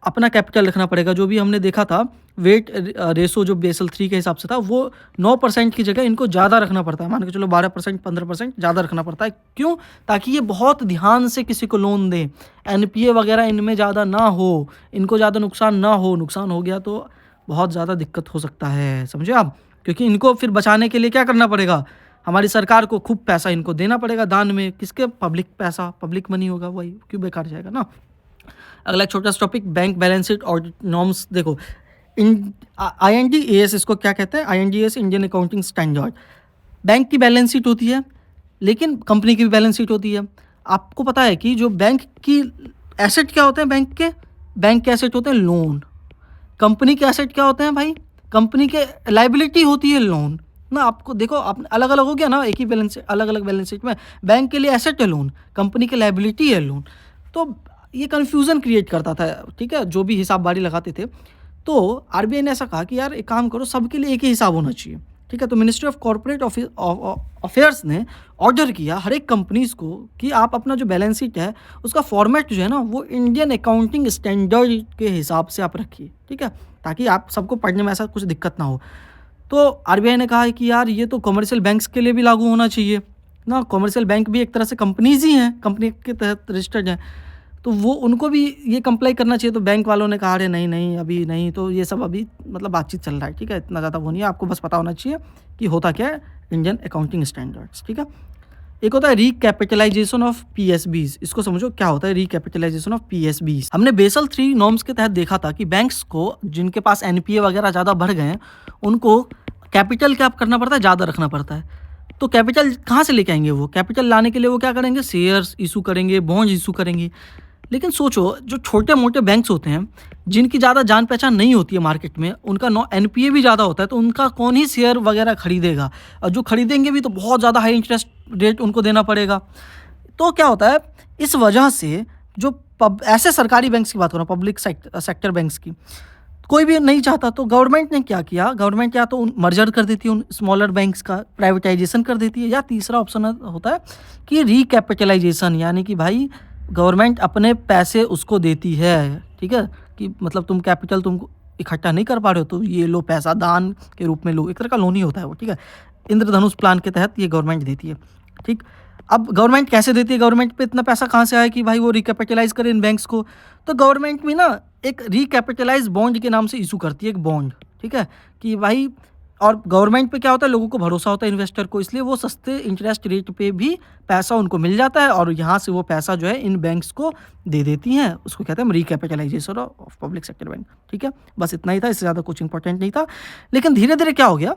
अपना कैपिटल रखना पड़ेगा। जो भी हमने देखा था वेट रेशो जो बेसल 3 के हिसाब से था, वो 9% की जगह इनको ज़्यादा रखना पड़ता है। मान के चलो 12%, 15% ज़्यादा रखना पड़ता है। क्यों? ताकि ये बहुत ध्यान से किसी को लोन दें, एनपीए वगैरह इनमें ज़्यादा ना हो, इनको ज़्यादा नुकसान ना हो। नुकसान हो गया तो बहुत ज़्यादा दिक्कत हो सकता है, समझे आप? क्योंकि इनको फिर बचाने के लिए क्या करना पड़ेगा, हमारी सरकार को खूब पैसा इनको देना पड़ेगा दान में। किसके? पब्लिक पैसा, पब्लिक मनी होगा, वही क्यों बेकार जाएगा ना। अगला एक छोटा सा topic, bank balance sheet audit norms. देखो IND-AS इसको क्या कहते हैं, IND-AS Indian accounting standard. Bank की बैलेंस शीट होती है, लेकिन कंपनी की भी बैलेंस शीट होती है। आपको पता है कि जो बैंक की एसेट क्या होते हैं, बैंक के एसेट होते हैं लोन। कंपनी के एसेट क्या होते हैं भाई, कंपनी के लाइबिलिटी होती है लोन ना। आपको देखो, आप अलग अलग हो गया ना, एक ही बैलेंस, अलग अलग बैलेंस शीट में बैंक के लिए एसेट है लोन, कंपनी के लाइबिलिटी है लोन। तो ये कन्फ्यूज़न क्रिएट करता था, ठीक है, जो भी हिसाबबारी लगाते थे। तो आरबीआई ने ऐसा कहा कि यार एक काम करो, सबके लिए एक ही हिसाब होना चाहिए, ठीक है। तो मिनिस्ट्री ऑफ कॉर्पोरेट अफेयर्स ने ऑर्डर किया हर एक कंपनीज़ को कि आप अपना जो बैलेंस शीट है उसका फॉर्मेट जो है ना, वो इंडियन अकाउंटिंग स्टैंडर्ड के हिसाब से आप रखिए, ठीक है, ताकि आप सबको पढ़ने में ऐसा कुछ दिक्कत ना हो। तो आरबीआई ने कहा है कि यार ये तो कमर्शियल बैंक्स के लिए भी लागू होना चाहिए ना। कमर्शियल बैंक भी एक तरह से कंपनीज ही हैं, कंपनी के तहत रजिस्टर्ड हैं, तो वो उनको भी ये कंप्लाई करना चाहिए। तो बैंक वालों ने कहा अरे नहीं नहीं अभी नहीं, तो ये सब अभी मतलब बातचीत चल रहा है, ठीक है, इतना ज़्यादा वो नहीं है। आपको बस पता होना चाहिए कि होता क्या है इंडियन अकाउंटिंग स्टैंडर्ड्स, ठीक है। एक होता है रिकैपिटलाइजेशन ऑफ पीएसबीज। इसको समझो क्या होता है रिकैपिटलाइजेशन ऑफ पीएसबीज। हमने बेसल 3 नॉर्म्स के तहत देखा था कि बैंक्स को जिनके पास एनपीए वगैरह ज़्यादा बढ़ गए हैं, उनको कैपिटल क्या करना पड़ता है, ज़्यादा रखना पड़ता है। तो कैपिटल कहाँ से लेके आएंगे? वो कैपिटल लाने के लिए वो क्या करेंगे, शेयर्स इशू करेंगे, बॉन्ड्स इशू करेंगे। लेकिन सोचो, जो छोटे मोटे बैंक्स होते हैं जिनकी ज़्यादा जान पहचान नहीं होती है मार्केट में, उनका एनपीए भी ज़्यादा होता है, तो उनका कौन ही शेयर वगैरह खरीदेगा, और जो खरीदेंगे भी तो बहुत ज़्यादा हाई इंटरेस्ट रेट उनको देना पड़ेगा। तो क्या होता है, इस वजह से जो ऐसे सरकारी बैंक्स की बात हो रहा हूँ, पब्लिक सेक्टर बैंक्स की, कोई भी नहीं चाहता। तो गवर्नमेंट ने क्या किया, गवर्नमेंट या तो मर्जर कर देती है उन स्मॉलर बैंक्स का, प्राइवेटाइजेशन कर देती है, या तीसरा ऑप्शन होता है कि रिकैपिटलाइजेशन, यानी कि भाई गवर्नमेंट अपने पैसे उसको देती है, ठीक है, कि मतलब तुम कैपिटल तुम इकट्ठा नहीं कर पा रहे हो तो ये लो पैसा दान के रूप में लो। एक तरह का लोन ही होता है वो, ठीक है। इंद्रधनुष प्लान के तहत ये गवर्नमेंट देती है, ठीक। अब गवर्नमेंट कैसे देती है, गवर्नमेंट पे इतना पैसा कहाँ से आया कि भाई वो रिकैपिटलाइज करे इन बैंक्स को? तो गवर्नमेंट भी ना एक रिकैपिटलाइज बॉन्ड के नाम से इशू करती है एक बॉन्ड, ठीक है, कि भाई, और गवर्नमेंट पे क्या होता है, लोगों को भरोसा होता है इन्वेस्टर को, इसलिए वो सस्ते इंटरेस्ट रेट पे भी पैसा उनको मिल जाता है, और यहाँ से वो पैसा जो है इन बैंक्स को दे देती हैं। उसको कहते हैं recapitalisation of public sector bank, ठीक है। बस इतना ही था, इससे ज़्यादा कुछ इंपॉर्टेंट नहीं था। लेकिन धीरे धीरे क्या हो गया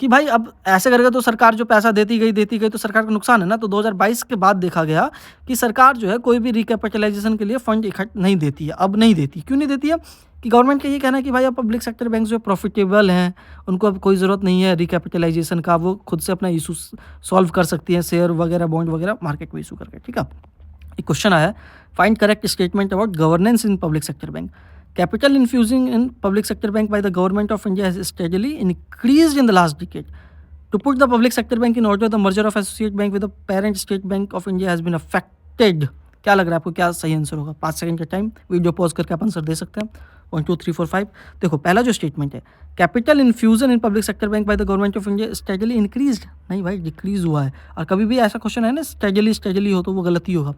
कि भाई अब ऐसे करके तो सरकार जो पैसा देती गई तो सरकार का नुकसान है ना। तो 2022 के बाद देखा गया कि सरकार जो है कोई भी रिकैपिटलाइजेशन के लिए फंड इकट्ठा नहीं देती है, अब नहीं देती। क्यों नहीं देती है? कि गवर्नमेंट का ये कहना है कि भाई अब पब्लिक सेक्टर बैंक जो है प्रॉफिटेबल हैं, उनको अब कोई ज़रूरत नहीं है रिकैपिटलाइजेशन का, वो खुद से अपना इशू सॉल्व कर सकती हैं, शेयर वगैरह बॉन्ड वगैरह मार्केट में इशू करके, ठीक है। एक क्वेश्चन आया, find correct statement about governance in public sector bank. Capital infusing in public sector bank by the government of India has steadily increased in the last decade. To put the public sector bank in order, the merger of associate bank with the parent state bank of India has been affected. क्या लग रहा है आपको, क्या सही आंसर होगा? 5 सेकंड का टाइम, वीडियो पॉज करके आप आंसर दे सकते हैं। 1 2 3 4 5। देखो पहला जो स्टेटमेंट है, capital infusion in public sector bank by the government of India steadily increased, नहीं भाई डिक्रीज हुआ है। और कभी भी ऐसा क्वेश्चन है ना स्टेडली हो तो वो गलती होगा।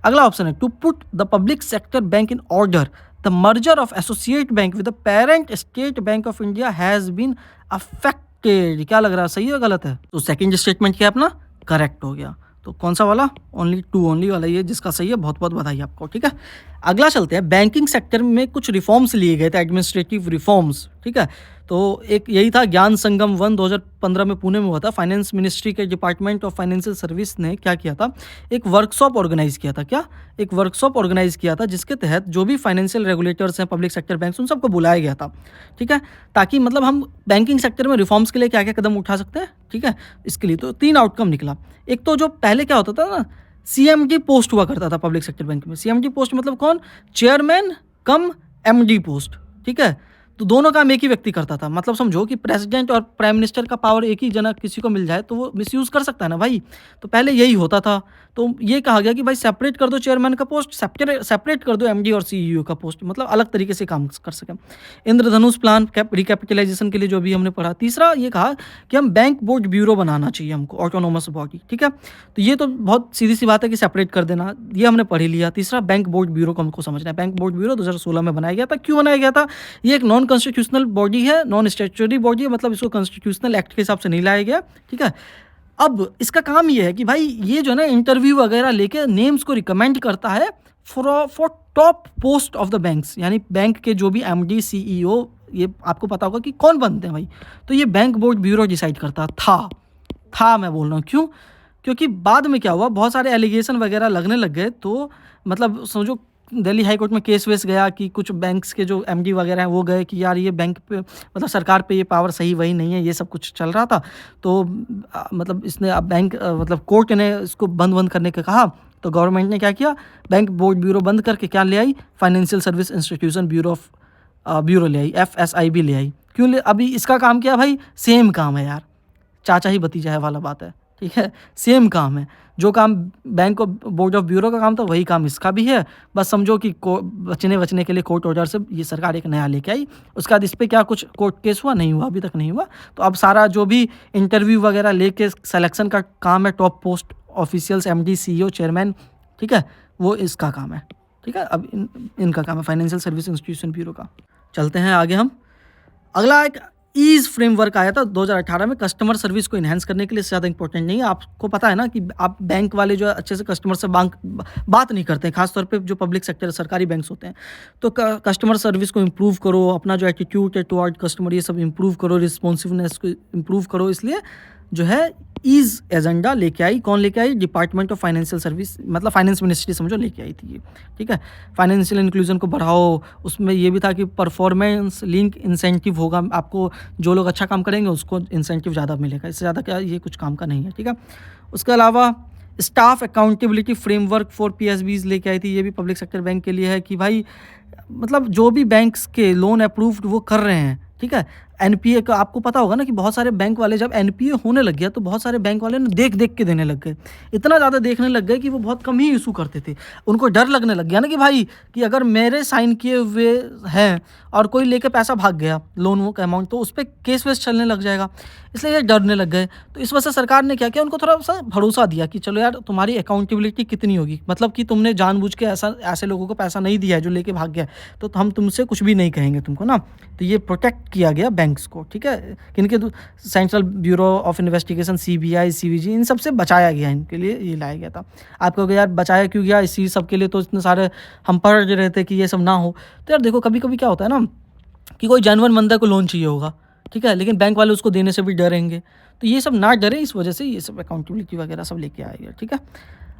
अगला ऑप्शन है, to put the public sector bank in order, the merger of associate bank with the parent state bank of India has been affected। क्या लग रहा है, सही है गलत है? तो सेकंड स्टेटमेंट क्या अपना करेक्ट हो गया। तो कौन सा वाला? ओनली 2 ओनली वाला ये जिसका सही है, बहुत बहुत बधाई आपको, ठीक है। अगला चलते हैं, बैंकिंग सेक्टर में कुछ रिफॉर्म्स लिए गए थे, एडमिनिस्ट्रेटिव रिफॉर्म्स, ठीक है। तो एक यही था ज्ञान संगम 1 2015 में पुणे में हुआ था। फाइनेंस मिनिस्ट्री के डिपार्टमेंट ऑफ फाइनेंशियल सर्विस ने क्या किया था, एक वर्कशॉप ऑर्गेनाइज किया था। क्या? एक वर्कशॉप ऑर्गेनाइज किया था जिसके तहत जो भी फाइनेंशियल रेगुलेटर्स हैं पब्लिक सेक्टर बैंक्स, उन सबको बुलाया गया था, ठीक है, ताकि मतलब हम बैंकिंग सेक्टर में रिफॉर्म्स के लिए क्या क्या कदम उठा सकते हैं, ठीक है। इसके लिए तो 3 आउटकम निकला। एक तो जो पहले क्या होता था ना, सीएमडी पोस्ट हुआ करता था पब्लिक सेक्टर बैंक में। सीएमडी पोस्ट मतलब कौन? चेयरमैन कम एमडी पोस्ट, ठीक है? तो दोनों काम एक ही व्यक्ति करता था। मतलब समझो कि प्रेसिडेंट और प्राइम मिनिस्टर का पावर एक ही जना किसी को मिल जाए तो वो मिसयूज़ कर सकता है ना भाई। तो पहले यही होता था। तो ये कहा गया कि भाई सेपरेट कर दो चेयरमैन का पोस्ट, सेपरेट कर दो एमडी और सीईओ का पोस्ट, मतलब अलग तरीके से काम कर सकें। इंद्रधनुष प्लान रिकैपिटलाइजेशन के लिए जो अभी हमने पढ़ा। तीसरा ये कहा कि हम बैंक बोर्ड ब्यूरो बनाना चाहिए हमको, ऑटोनोमस बॉडी, ठीक है? तो ये तो बहुत सीधी-सी बात है कि सेपरेट कर देना, ये हमने पढ़ ही लिया। तीसरा बैंक बोर्ड ब्यूरो को हमको समझना है। बैंक बोर्ड ब्यूरो 2016 में बनाया गया था। क्यों बनाया गया था? ये एक नॉन कॉन्स्टिट्यूशनल बॉडी है, नॉन स्टैट्यूटरी बॉडी है, मतलब इसको कॉन्स्टिट्यूशनल एक्ट के हिसाब से नहीं लाया गया, ठीक है? अब इसका काम ये है कि भाई ये जो है ना इंटरव्यू वगैरह लेके नेम्स को रिकमेंड करता है for top post of the banks, यानी बैंक के जो भी एमडी, सीईओ, ये आपको पता होगा कि कौन बनते हैं भाई। तो ये बैंक बोर्ड ब्यूरो डिसाइड करता था मैं बोल रहा हूँ। क्यों? क्योंकि बाद में क्या हुआ, बहुत सारे एलिगेशन वगैरह लगने लग गए। तो मतलब समझो दिल्ली हाई कोर्ट में केस वेस गया कि कुछ बैंक्स के जो एमडी वगैरह हैं वो गए कि यार ये बैंक पे, मतलब सरकार पे ये पावर सही वही नहीं है, ये सब कुछ चल रहा था। तो मतलब इसने अब बैंक मतलब कोर्ट ने इसको बंद करने का कहा। तो गवर्नमेंट ने क्या किया, बैंक बोर्ड ब्यूरो बंद करके क्या ले आई, फाइनेंशियल सर्विस इंस्टीट्यूशन ब्यूरो ले आई, FSIB ले आई। क्यों ले? अभी इसका काम क्या भाई, सेम काम है यार, चाचा ही भतीजा है वाला बात है, ठीक है? सेम काम है। जो काम bank of board of bureau का काम था वही काम इसका भी है। बस समझो कि बचने के लिए कोर्ट ऑर्डर से ये सरकार एक नया लेके आई। उसके बाद इस पर क्या कुछ कोर्ट केस हुआ? नहीं हुआ, अभी तक नहीं हुआ। तो अब सारा जो भी इंटरव्यू वगैरह लेके सिलेक्शन का काम है, top post officials, MD, CEO, chairman, ठीक है, वो इसका काम है, ठीक है? अब इनका काम है फाइनेंशियल सर्विस इंस्टीट्यूशन ब्यूरो का। चलते हैं आगे हम। अगला एक ईज़ फ्रेमवर्क आया था 2018 में, कस्टमर सर्विस को इन्हांस करने के लिए। ज़्यादा इंपॉर्टेंट नहीं है, आपको पता है ना कि आप बैंक वाले जो अच्छे से कस्टमर से बात नहीं करते हैं, खासतौर पे जो पब्लिक सेक्टर सरकारी बैंक्स होते हैं। तो कस्टमर सर्विस को इम्प्रूव करो, अपना जो एटीट्यूड है टुवर्ड कस्टमर ये सब इम्प्रूव करो, रिस्पॉन्सिवनेस को इम्प्रूव करो। इसलिए जो है ईज़ एजेंडा लेके आई। कौन लेके आई? डिपार्टमेंट ऑफ फाइनेंशियल सर्विस, मतलब फाइनेंस मिनिस्ट्री समझो लेके आई थी ये, ठीक है? फाइनेंशियल इंक्लूजन को बढ़ाओ। उसमें ये भी था कि परफॉर्मेंस लिंक इंसेंटिव होगा, आपको जो लोग अच्छा काम करेंगे उसको इंसेंटिव ज़्यादा मिलेगा, इससे ज़्यादा क्या ये कुछ काम का नहीं है, ठीक है? उसके अलावा staff accountability framework for PSBs लेके आई थी। ये भी पब्लिक सेक्टर बैंक के लिए है कि भाई मतलब जो भी बैंक्स के लोन अप्रूव्ड वो कर रहे हैं, ठीक है? एनपीए का आपको पता होगा ना कि बहुत सारे बैंक वाले जब एनपीए होने लग गया तो बहुत सारे बैंक वाले ना देख के देने लग गए। इतना ज़्यादा देखने लग गए कि वो बहुत कम ही इशू करते थे। उनको डर लगने लग गया ना कि भाई कि अगर मेरे साइन किए हुए हैं और कोई लेके पैसा भाग गया लोन का अमाउंट, तो उस पर केस वेस चलने लग जाएगा, इसलिए ये डरने लग गए। तो इस वजह से सरकार ने क्या किया, उनको थोड़ा सा भरोसा दिया कि चलो यार तुम्हारी अकाउंटेबिलिटी कितनी होगी, मतलब कि तुमने जानबूझ के ऐसे लोगों को पैसा नहीं दिया है जो लेके भाग गया, तो हम तुमसे कुछ भी नहीं कहेंगे तुमको ना। तो ये प्रोटेक्ट किया गया बैंक्स को, ठीक है? किनके? Central bureau of investigation, CBI, CVG, इन सब से बचाया गया, इनके लिए ये लाया गया था। आप कहोगे यार बचाया क्यों गया, इसी सब के लिए तो इतने सारे हम पढ़ रहे थे कि ये सब ना हो। तो यार देखो कभी कभी क्या होता है ना कि कोई जेन्युइन बंदे को लोन चाहिए होगा, ठीक है, लेकिन बैंक वाले उसको देने से भी डरेंगे। तो ये सब ना डरे, इस वजह से ये सब अकाउंटेबिलिटी वगैरह सब लेके आए गया, ठीक है?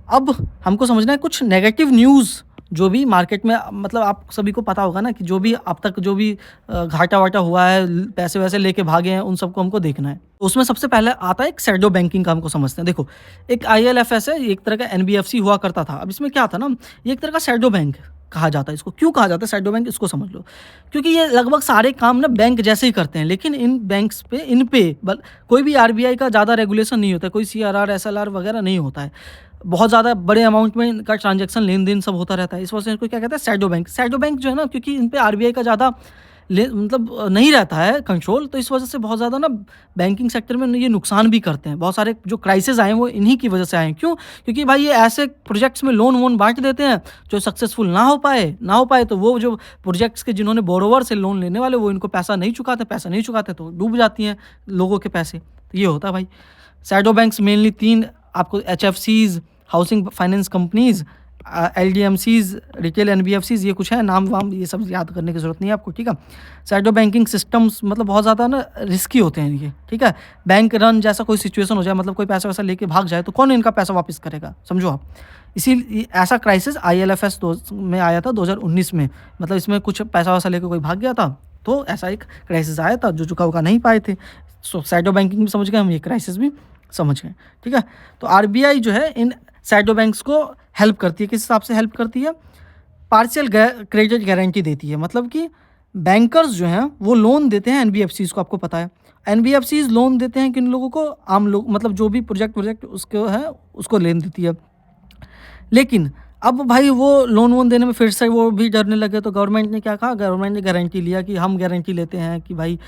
अब हमको समझना है कुछ नेगेटिव न्यूज़ जो भी मार्केट में, मतलब आप सभी को पता होगा ना कि जो भी अब तक जो भी घाटा वाटा हुआ है, पैसे वैसे लेके भागे हैं, उन सबको हमको देखना है। उसमें सबसे पहले आता है एक शैडो बैंकिंग का, हमको समझते हैं। देखो एक ILFS है, एक तरह का NBFC हुआ करता था। अब इसमें क्या था ना, ये एक तरह का शैडो बैंक कहा जाता है इसको। क्यों कहा जाता है शैडो बैंक, इसको समझ लो। क्योंकि ये लगभग सारे काम ना बैंक जैसे ही करते हैं, लेकिन इन बैंक्स पे कोई भी RBI का ज़्यादा रेगुलेशन नहीं होता है, कोई CRR SLR वगैरह नहीं होता है। बहुत ज़्यादा बड़े अमाउंट में इनका ट्रांजैक्शन लेन देन सब होता रहता है। इस वजह से इनको क्या कहते हैं, शैडो बैंक। शैडो बैंक जो है ना, क्योंकि इन पे RBI का ज़्यादा मतलब नहीं रहता है कंट्रोल, तो इस वजह से बहुत ज़्यादा ना बैंकिंग सेक्टर में ये नुकसान भी करते हैं। बहुत सारे जो क्राइसिस आए हैं वो इन्हीं की वजह से आए हैं। क्यों? क्योंकि भाई ये ऐसे प्रोजेक्ट्स में लोन वोन बांट देते हैं जो सक्सेसफुल ना हो पाए तो वो जो प्रोजेक्ट्स के जिन्होंने बोरोवर से लोन लेने वाले, वो इनको पैसा नहीं चुकाते तो डूब जाती हैं लोगों के पैसे। तो ये होता है भाई। शैडो बैंक्स मेनली 3 आपको HFCs, housing finance companies, LDMCs, retail NBFCs, ये कुछ है नाम वाम, ये सब याद करने की ज़रूरत नहीं है आपको, ठीक है? शैडो बैंकिंग सिस्टम्स मतलब बहुत ज़्यादा ना रिस्की होते हैं ये, ठीक है? बैंक रन जैसा कोई सिचुएशन हो जाए, मतलब कोई पैसा वैसा लेके भाग जाए, तो कौन इनका पैसा वापस करेगा, समझो आप। इसी ऐसा क्राइसिस ILFS में आया था 2019 में। मतलब इसमें कुछ पैसा वैसा लेके कोई भाग गया था, तो ऐसा एक क्राइसिस आया था जो चुका नहीं पाए थे। सो शैडो बैंकिंग भी समझ गए हम, ये क्राइसिस भी समझ गए, ठीक है? तो RBI जो है इन शैडो बैंक्स को हेल्प करती है। किस हिसाब से हेल्प करती है? पार्शियल क्रेडिट गारंटी देती है, मतलब कि बैंकर्स जो हैं वो लोन देते हैं एनबीएफसीज़ को, आपको पता है। एनबीएफसीज़ लोन देते हैं किन लोगों को? आम लोग, मतलब जो भी प्रोजेक्ट उसको है उसको लोन देती है। लेकिन अब भाई वो लोन वोन देने में फिर से वो भी डरने लगे, तो गवर्नमेंट ने क्या कहा? गवर्नमेंट ने गारंटी लिया कि हम गारंटी लेते हैं कि भाई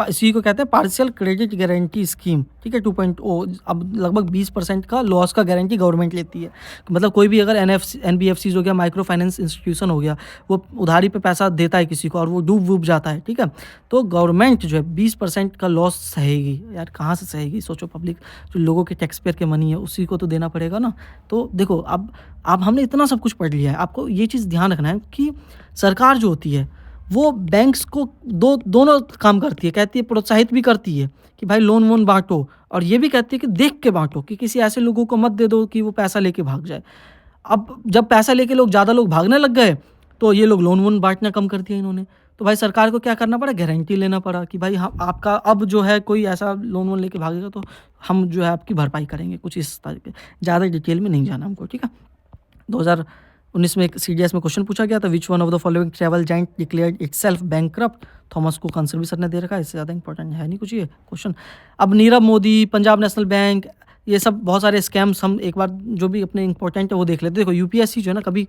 इसी को कहते हैं पार्शियल क्रेडिट गारंटी स्कीम, ठीक है, 2.0। अब लगभग 20% का लॉस का गारंटी गवर्नमेंट लेती है। मतलब कोई भी अगर एनबीएफसीज हो गया, माइक्रो फाइनेंस इंस्टीट्यूशन हो गया, वो उधारी पे पैसा देता है किसी को और वो डूब वूब जाता है, ठीक है, तो गवर्नमेंट जो है 20% का लॉस सहेगी। यार कहाँ से सहेगी? सोचो, पब्लिक जो लोगों के टैक्स पेयर के मनी है उसी को तो देना पड़ेगा ना। तो देखो, अब हमने इतना सब कुछ पढ़ लिया है, आपको ये चीज़ ध्यान रखना है कि सरकार जो होती है वो बैंक्स को दोनों काम करती है। कहती है, प्रोत्साहित भी करती है कि भाई लोन वोन बांटो, और ये भी कहती है कि देख के बांटो, कि किसी ऐसे लोगों को मत दे दो कि वो पैसा लेके भाग जाए। अब जब पैसा लेके ज़्यादा लोग भागने लग गए, तो ये लोग लोन वोन बांटना कम कर दिया इन्होंने। तो भाई सरकार को क्या करना पड़ा? गारंटी लेना पड़ा कि भाई हम आपका अब जो है कोई ऐसा लोन वोन लेके भागेगा तो हम जो है आपकी भरपाई करेंगे, कुछ इस तरह के। ज़्यादा डिटेल में नहीं जाना हमको, ठीक है। 2019 में एक सीडीएस में क्वेश्चन पूछा गया था, which one of the following travel giant declared itself bankrupt? Thomas cook. Answer भी सर ने दे रखा है, इससे ज़्यादा इंपॉर्टेंट है नहीं कुछ ये क्वेश्चन। अब नीरव मोदी, पंजाब नेशनल बैंक, ये सब बहुत सारे स्कैम्स, हम एक बार जो भी अपने इंपॉर्टेंट है वो देख लेते हैं। देखो यूपीएससी जो है ना, कभी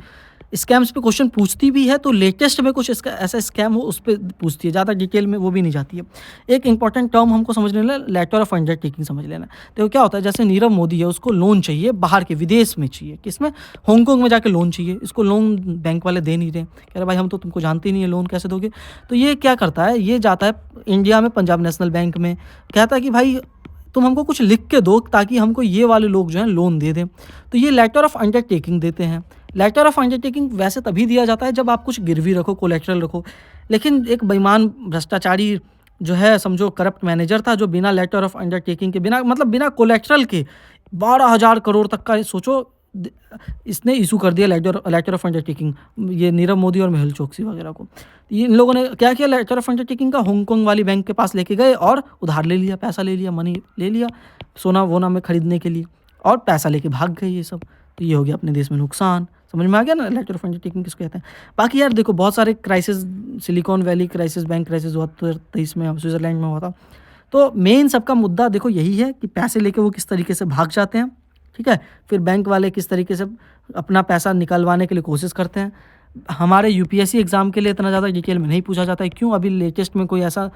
स्कैम्स पे क्वेश्चन पूछती भी है तो लेटेस्ट में कुछ इसका ऐसा स्कैम हो उस पर पूछती है, ज़्यादा डिटेल में वो भी नहीं जाती है। एक इंपॉर्टेंट टर्म हमको समझ लेना, लेटर ऑफ अंडरटेकिंग समझ लेना। देखो क्या होता है, जैसे नीरव मोदी है, उसको लोन चाहिए बाहर के, विदेश में चाहिए, किसमें? हांगकांग में जाके लोन चाहिए। इसको लोन बैंक वाले दे नहीं रहे, कह रहे भाई हम तो तुमको जानते ही नहीं है, लोन कैसे दोगे? तो ये क्या करता है, ये जाता है इंडिया में पंजाब नेशनल बैंक में, कहता है कि भाई तुम हमको कुछ लिख के दो ताकि हमको ये वाले लोग जो हैं लोन दे दें। तो ये लेटर ऑफ अंडरटेकिंग देते हैं। लेटर ऑफ अंडरटेकिंग वैसे तभी दिया जाता है जब आप कुछ गिरवी रखो, कोलेटरल रखो। लेकिन एक बेईमान भ्रष्टाचारी जो है, समझो करप्ट मैनेजर था, जो बिना लेटर ऑफ अंडरटेकिंग के, बिना मतलब बिना कोलेटरल के 12,000 करोड़ तक का, सोचो, इसने इशू कर दिया लेटर ऑफ अंडरटेकिंग, ये नीरव मोदी और मेहुल चोकसी वगैरह को। ये इन लोगों ने क्या किया, लेटर ऑफ अंडरटेकिंग का हांगकांग वाली बैंक के पास लेके गए और उधार ले लिया, पैसा ले लिया, मनी ले लिया सोना वोना में खरीदने के लिए, और पैसा लेके भाग गए ये सब। तो ये हो गया अपने देश में नुकसान। समझ में आ गया ना लेटर ऑफ अंडरटेकिंग किसको कहते हैं। बाकी यार देखो, बहुत सारे crisis, silicon valley crisis, bank crisis हुआ 2023 में, स्विट्जरलैंड में हुआ था। तो मेन सबका मुद्दा देखो यही है कि पैसे लेके वो किस तरीके से भाग जाते हैं, ठीक है। फिर बैंक वाले किस तरीके से अपना पैसा निकलवाने के लिए कोशिश करते हैं। हमारे यूपीएससी एग्ज़ाम के लिए इतना ज़्यादा डिटेल में नहीं पूछा जाता है, क्यों? अभी लेटेस्ट में कोई ऐसा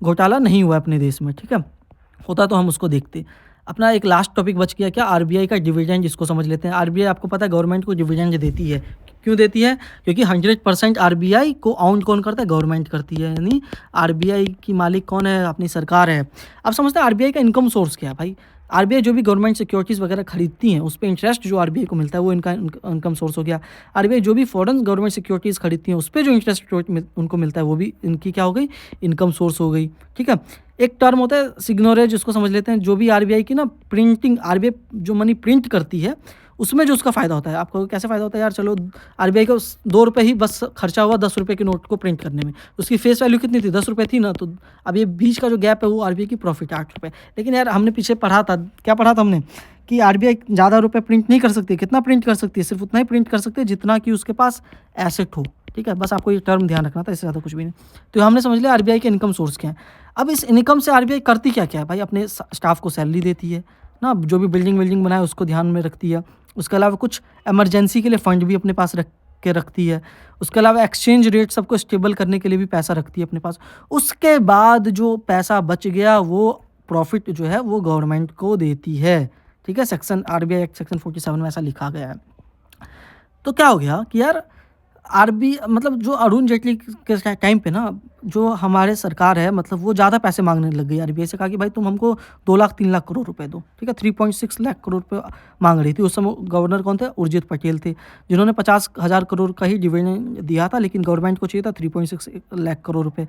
घोटाला नहीं हुआ अपने देश में, ठीक है। होता तो हम उसको देखते। अपना एक लास्ट टॉपिक बच गया क्या, आरबीआई का डिविडेंड, इसको समझ लेते हैं। आरबीआई आपको पता है गवर्नमेंट को डिविडेंड देती है। क्यों देती है? क्योंकि 100% आरबीआई को ऑन कौन करता है? गवर्नमेंट करती है। यानी आरबीआई की मालिक कौन है? अपनी सरकार है। अब समझते हैं आरबीआई का इनकम सोर्स क्या है भाई। आरबीआई जो भी गवर्नमेंट सिक्योरिटीज़ वगैरह खरीदती हैं उस पे इंटरेस्ट जो आरबीआई को मिलता है वो इनका इनकम सोर्स हो गया। आरबीआई जो भी फॉरेन गवर्नमेंट सिक्योरिटीज़ खरीदती हैं उस पे जो इंटरेस्ट उनको मिलता है वो भी इनकी क्या हो गई? इनकम सोर्स हो गई, ठीक है। एक टर्म होता है सिग्नोरेज, उसको समझ लेते हैं। जो भी आरबीआई की ना प्रिंटिंग, आरबीआई जो मनी प्रिंट करती है उसमें जो उसका फ़ायदा होता है। आपको कैसे फ़ायदा होता है यार? चलो, आरबीआई को 2 रुपये ही बस खर्चा हुआ 10 रुपये के नोट को प्रिंट करने में। उसकी फेस वैल्यू कितनी थी? 10 रुपये थी ना। तो अब ये बीच का जो गैप है वो आरबीआई की प्रॉफिट है 8 रुपये। लेकिन यार हमने पीछे पढ़ा था, क्या पढ़ा था हमने? कि आरबीआई ज़्यादा रुपये प्रिंट नहीं कर सकती। कितना प्रिंट कर सकती है? सिर्फ उतना ही प्रिंट कर सकती है जितना कि उसके पास एसेट हो, ठीक है। बस आपको ये टर्म ध्यान रखना था, इससे ज़्यादा कुछ भी नहीं। तो हमने समझ लिया आरबीआई के इनकम सोर्स क्या है। अब इस इनकम से आरबीआई करती क्या क्या है भाई? अपने स्टाफ को सैलरी देती है ना, जो भी बिल्डिंग विल्डिंग बनाए उसको ध्यान में रखती है। उसके अलावा कुछ इमरजेंसी के लिए फ़ंड भी अपने पास रखती है। उसके अलावा एक्सचेंज रेट सबको स्टेबल करने के लिए भी पैसा रखती है अपने पास। उसके बाद जो पैसा बच गया वो प्रॉफिट जो है वो गवर्नमेंट को देती है, ठीक है। सेक्शन आरबीआई एक्ट सेक्शन 47 में ऐसा लिखा गया है। तो क्या हो गया कि यार मतलब जो अरुण जेटली के टाइम पे ना, जो हमारे सरकार है, मतलब वो ज़्यादा पैसे मांगने लग गई। आरबीआई से कहा कि भाई तुम हमको 2 लाख 3 लाख करोड़ रुपए दो, ठीक है। 3.6 लाख करोड़ रुपये मांग रही थी। उस समय गवर्नर कौन थे? उर्जित पटेल थे, जिन्होंने 50,000 करोड़ का ही डिविडेंड दिया था, लेकिन गवर्नमेंट को चाहिए था 3.6 लाख करोड़ रुपये।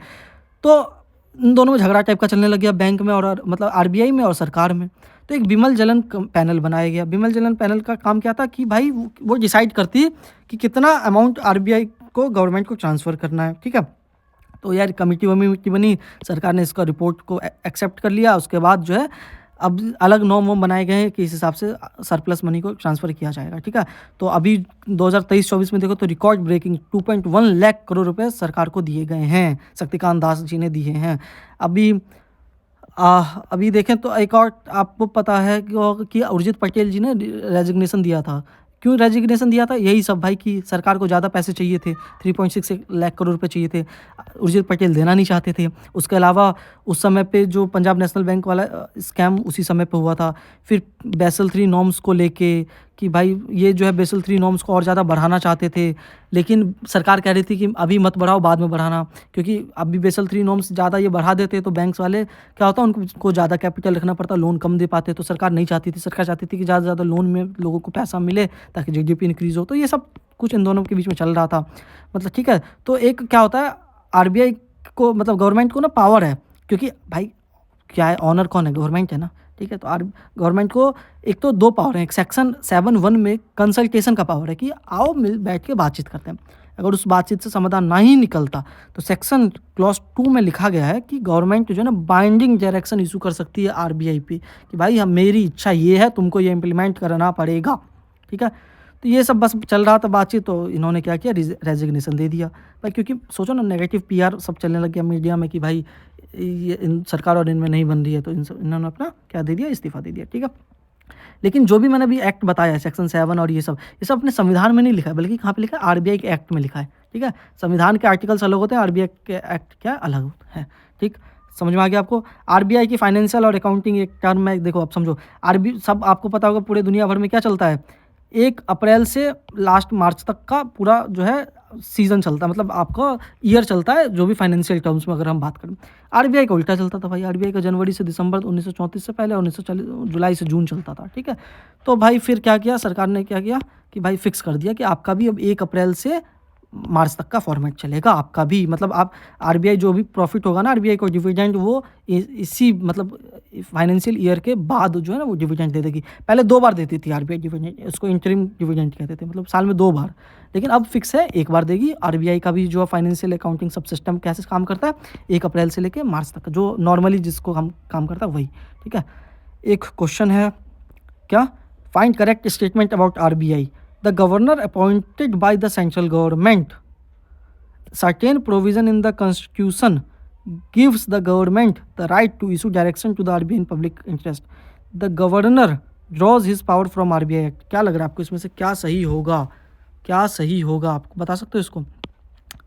तो इन दोनों में झगड़ा टाइप का चलने लग गया, बैंक में और मतलब आरबीआई में और सरकार में। तो एक बिमल जलन पैनल बनाया गया। बिमल जलन पैनल का काम क्या था कि भाई वो डिसाइड करती है कि कितना अमाउंट आरबीआई को गवर्नमेंट को ट्रांसफ़र करना है, ठीक है। तो यार कमेटी बनी, सरकार ने इसका रिपोर्ट को एक्सेप्ट कर लिया। उसके बाद जो है अब अलग नॉर्म वॉर्म बनाए गए हैं कि इस हिसाब से सरप्लस मनी को ट्रांसफ़र किया जाएगा, ठीक है। तो अभी 2023-24 में देखो तो रिकॉर्ड ब्रेकिंग 2.1 लाख करोड़ रुपए सरकार को दिए गए हैं, शक्तिकांत दास जी ने दिए हैं। अभी अभी देखें तो एक और आपको पता है कि उर्जित पटेल जी ने रेजिग्नेशन दिया था। क्यों रेजिग्नेशन दिया था? यही सब भाई कि सरकार को ज़्यादा पैसे चाहिए थे, 3.6 लाख करोड़ रुपए चाहिए थे। उर्जित पटेल देना नहीं चाहते थे। उसके अलावा उस समय पे जो पंजाब नेशनल बैंक वाला स्कैम उसी समय पे हुआ था। फिर बेसल 3 नॉर्म्स को लेके कि भाई ये जो है बेसल 3 नॉर्म्स को और ज़्यादा बढ़ाना चाहते थे, लेकिन सरकार कह रही थी कि अभी मत बढ़ाओ, बाद में बढ़ाना, क्योंकि अभी बेसल 3 नॉर्म्स ज़्यादा ये बढ़ा देते तो बैंक्स वाले क्या होता उनको ज़्यादा कैपिटल रखना पड़ता, लोन कम दे पाते, तो सरकार नहीं चाहती थी। सरकार चाहती थी कि ज़्यादा से ज़्यादा लोन में लोगों को पैसा मिले ताकि जीडीपी इंक्रीज़ हो। तो ये सब कुछ इन दोनों के बीच में चल रहा था, मतलब ठीक है। तो एक क्या होता है आरबीआई को, मतलब गवर्नमेंट को ना पावर है, क्योंकि भाई क्या है, ऑनर कौन है? गवर्नमेंट है ना, ठीक है। तो गवर्नमेंट को एक तो 2 पावर हैं। एक सेक्शन 7(1) में कंसल्टेशन का पावर है कि आओ मिल बैठ के बातचीत करते हैं। अगर उस बातचीत से समाधान ना ही निकलता तो सेक्शन क्लॉज 2 में लिखा गया है कि गवर्नमेंट जो है ना बाइंडिंग डायरेक्शन इशू कर सकती है आरबीआई पे कि भाई हम, मेरी इच्छा ये है, तुमको ये इम्प्लीमेंट करना पड़ेगा, ठीक है। तो ये सब बस चल रहा था बातचीत, तो इन्होंने क्या किया, रेजिग्नेशन दे दिया भाई, क्योंकि सोचो ना नेगेटिव पीआर सब चलने लग गया मीडिया में कि भाई ये इन सरकार और इनमें नहीं बन रही है, तो इन्होंने अपना क्या दे दिया, इस्तीफा दे दिया, ठीक है। लेकिन जो भी मैंने अभी एक्ट बताया है सेक्शन 7 और ये सब अपने संविधान में नहीं लिखा है, बल्कि कहाँ पे लिखा है, आरबीआई के एक्ट में लिखा है, ठीक है। संविधान के आर्टिकल्स अलग होते हैं, आरबीआई के एक्ट क्या अलग है, ठीक। समझ में आ गया आपको? आरबीआई की फाइनेंशियल और अकाउंटिंग एक टर्म है, देखो अब समझो। आरबी सब आपको पता होगा पूरे दुनिया भर में क्या चलता है, 1 अप्रैल से लास्ट मार्च तक का पूरा जो है सीज़न चलता है, मतलब आपका ईयर चलता है जो भी फाइनेंशियल टर्म्स में अगर हम बात करें। आरबीआई का उल्टा चलता था भाई, आरबीआई का जनवरी से दिसंबर 1934 से पहले, 1940 जुलाई से जून चलता था, ठीक है। तो भाई फिर क्या किया सरकार ने, क्या किया कि भाई फिक्स कर दिया कि आपका भी अब 1 अप्रैल से मार्च तक का फॉर्मेट चलेगा आपका भी, मतलब आप आरबीआई जो भी प्रॉफिट होगा ना आरबीआई को डिविडेंड, वो इसी मतलब फाइनेंशियल ईयर के बाद जो है ना वो डिविडेंड दे देगी। पहले 2 बार देती थी आरबीआई डिविडेंड, उसको इंटरिम डिविडेंड कहते थे, मतलब साल में 2 बार, लेकिन अब फिक्स है 1 बार देगी। आरबीआई का भी जो फाइनेंशियल अकाउंटिंग सब सिस्टम कैसे काम करता है, 1 अप्रैल से लेकर मार्च तक जो नॉर्मली जिसको हम काम करता है वही, ठीक है। एक क्वेश्चन है क्या, find correct statement about RBI. The governor appointed by the central government. Certain provision in the constitution gives the government the right to issue direction to the RBI in public interest. The governor draws his power from RBI Act. क्या लग रहा है आपको इसमें से क्या सही होगा, क्या सही होगा, आप बता सकते हो इसको?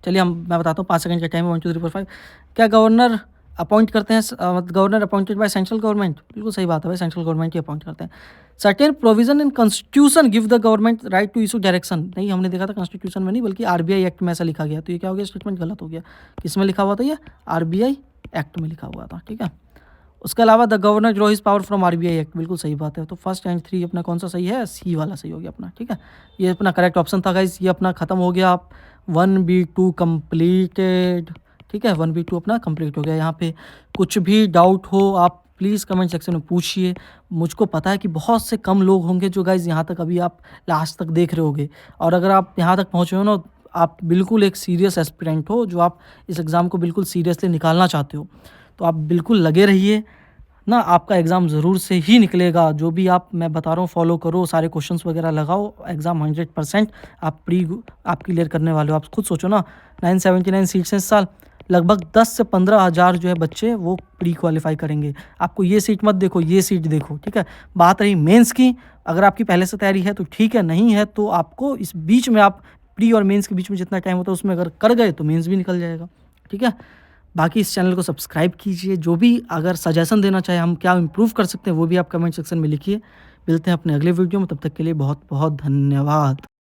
चलिए मैं बताता हूँ, 5 सेकंड का टाइम है, 1 2 3 4 5। क्या गवर्नर अपॉइंट करते हैं, governor appointed by central government? बिल्कुल सही बात है भाई, सेंट्रल गवर्नमेंट ही अपॉइंट करते हैं। Certain provision in constitution give the government right to issue direction, नहीं हमने देखा था कॉन्स्टिट्यूशन में नहीं बल्कि आरबीआई एक्ट में ऐसा लिखा गया, तो ये क्या हो गया, स्टेटमेंट गलत हो गया। किसमें लिखा हुआ था ये, आरबीआई एक्ट में लिखा हुआ था, ठीक है। उसके अलावा the governor draw his power from RBI act, बिल्कुल सही बात है। तो फर्स्ट एंड 3 अपना कौन सा सही है, सी वाला सही हो गया अपना, ठीक है। ये अपना करेक्ट ऑप्शन था गाइस, ये अपना खत्म हो गया। 1B2 कंप्लीटेड, ठीक है, 1B2 अपना कंप्लीट हो गया। यहाँ पे कुछ भी डाउट हो आप प्लीज़ कमेंट सेक्शन में पूछिए। मुझको पता है कि बहुत से कम लोग होंगे जो गाइस यहाँ तक अभी आप लास्ट तक देख रहे होगे, और अगर आप यहाँ तक पहुँचे हो ना, आप बिल्कुल एक सीरियस एस्पिरेंट हो, जो आप इस एग्ज़ाम को बिल्कुल सीरियसली निकालना चाहते हो, तो आप बिल्कुल लगे रहिए ना, आपका एग्ज़ाम ज़रूर से ही निकलेगा। जो भी आप मैं बता रहा हूँ फॉलो करो, सारे क्वेश्चंस वगैरह लगाओ, एग्ज़ाम 100% आप क्लियर करने वाले हो। आप खुद सोचो ना, 979 सीट्स हैं इस साल, लगभग 10 से 15 हज़ार जो है बच्चे वो प्री क्वालिफाई करेंगे। आपको ये सीट मत देखो, ये सीट देखो, ठीक है। बात रही मेंस की, अगर आपकी पहले से तैयारी है तो ठीक है, नहीं है तो आपको इस बीच में, आप प्री और मेंस के बीच में जितना टाइम होता है उसमें अगर कर गए तो मेंस भी निकल जाएगा, ठीक है। बाकी इस चैनल को सब्सक्राइब कीजिए। जो भी अगर सजेशन देना चाहे, हम क्या इम्प्रूव कर सकते हैं, वो भी आप कमेंट सेक्शन में लिखिए। मिलते हैं अपने अगले वीडियो में, तब तक के लिए बहुत बहुत धन्यवाद।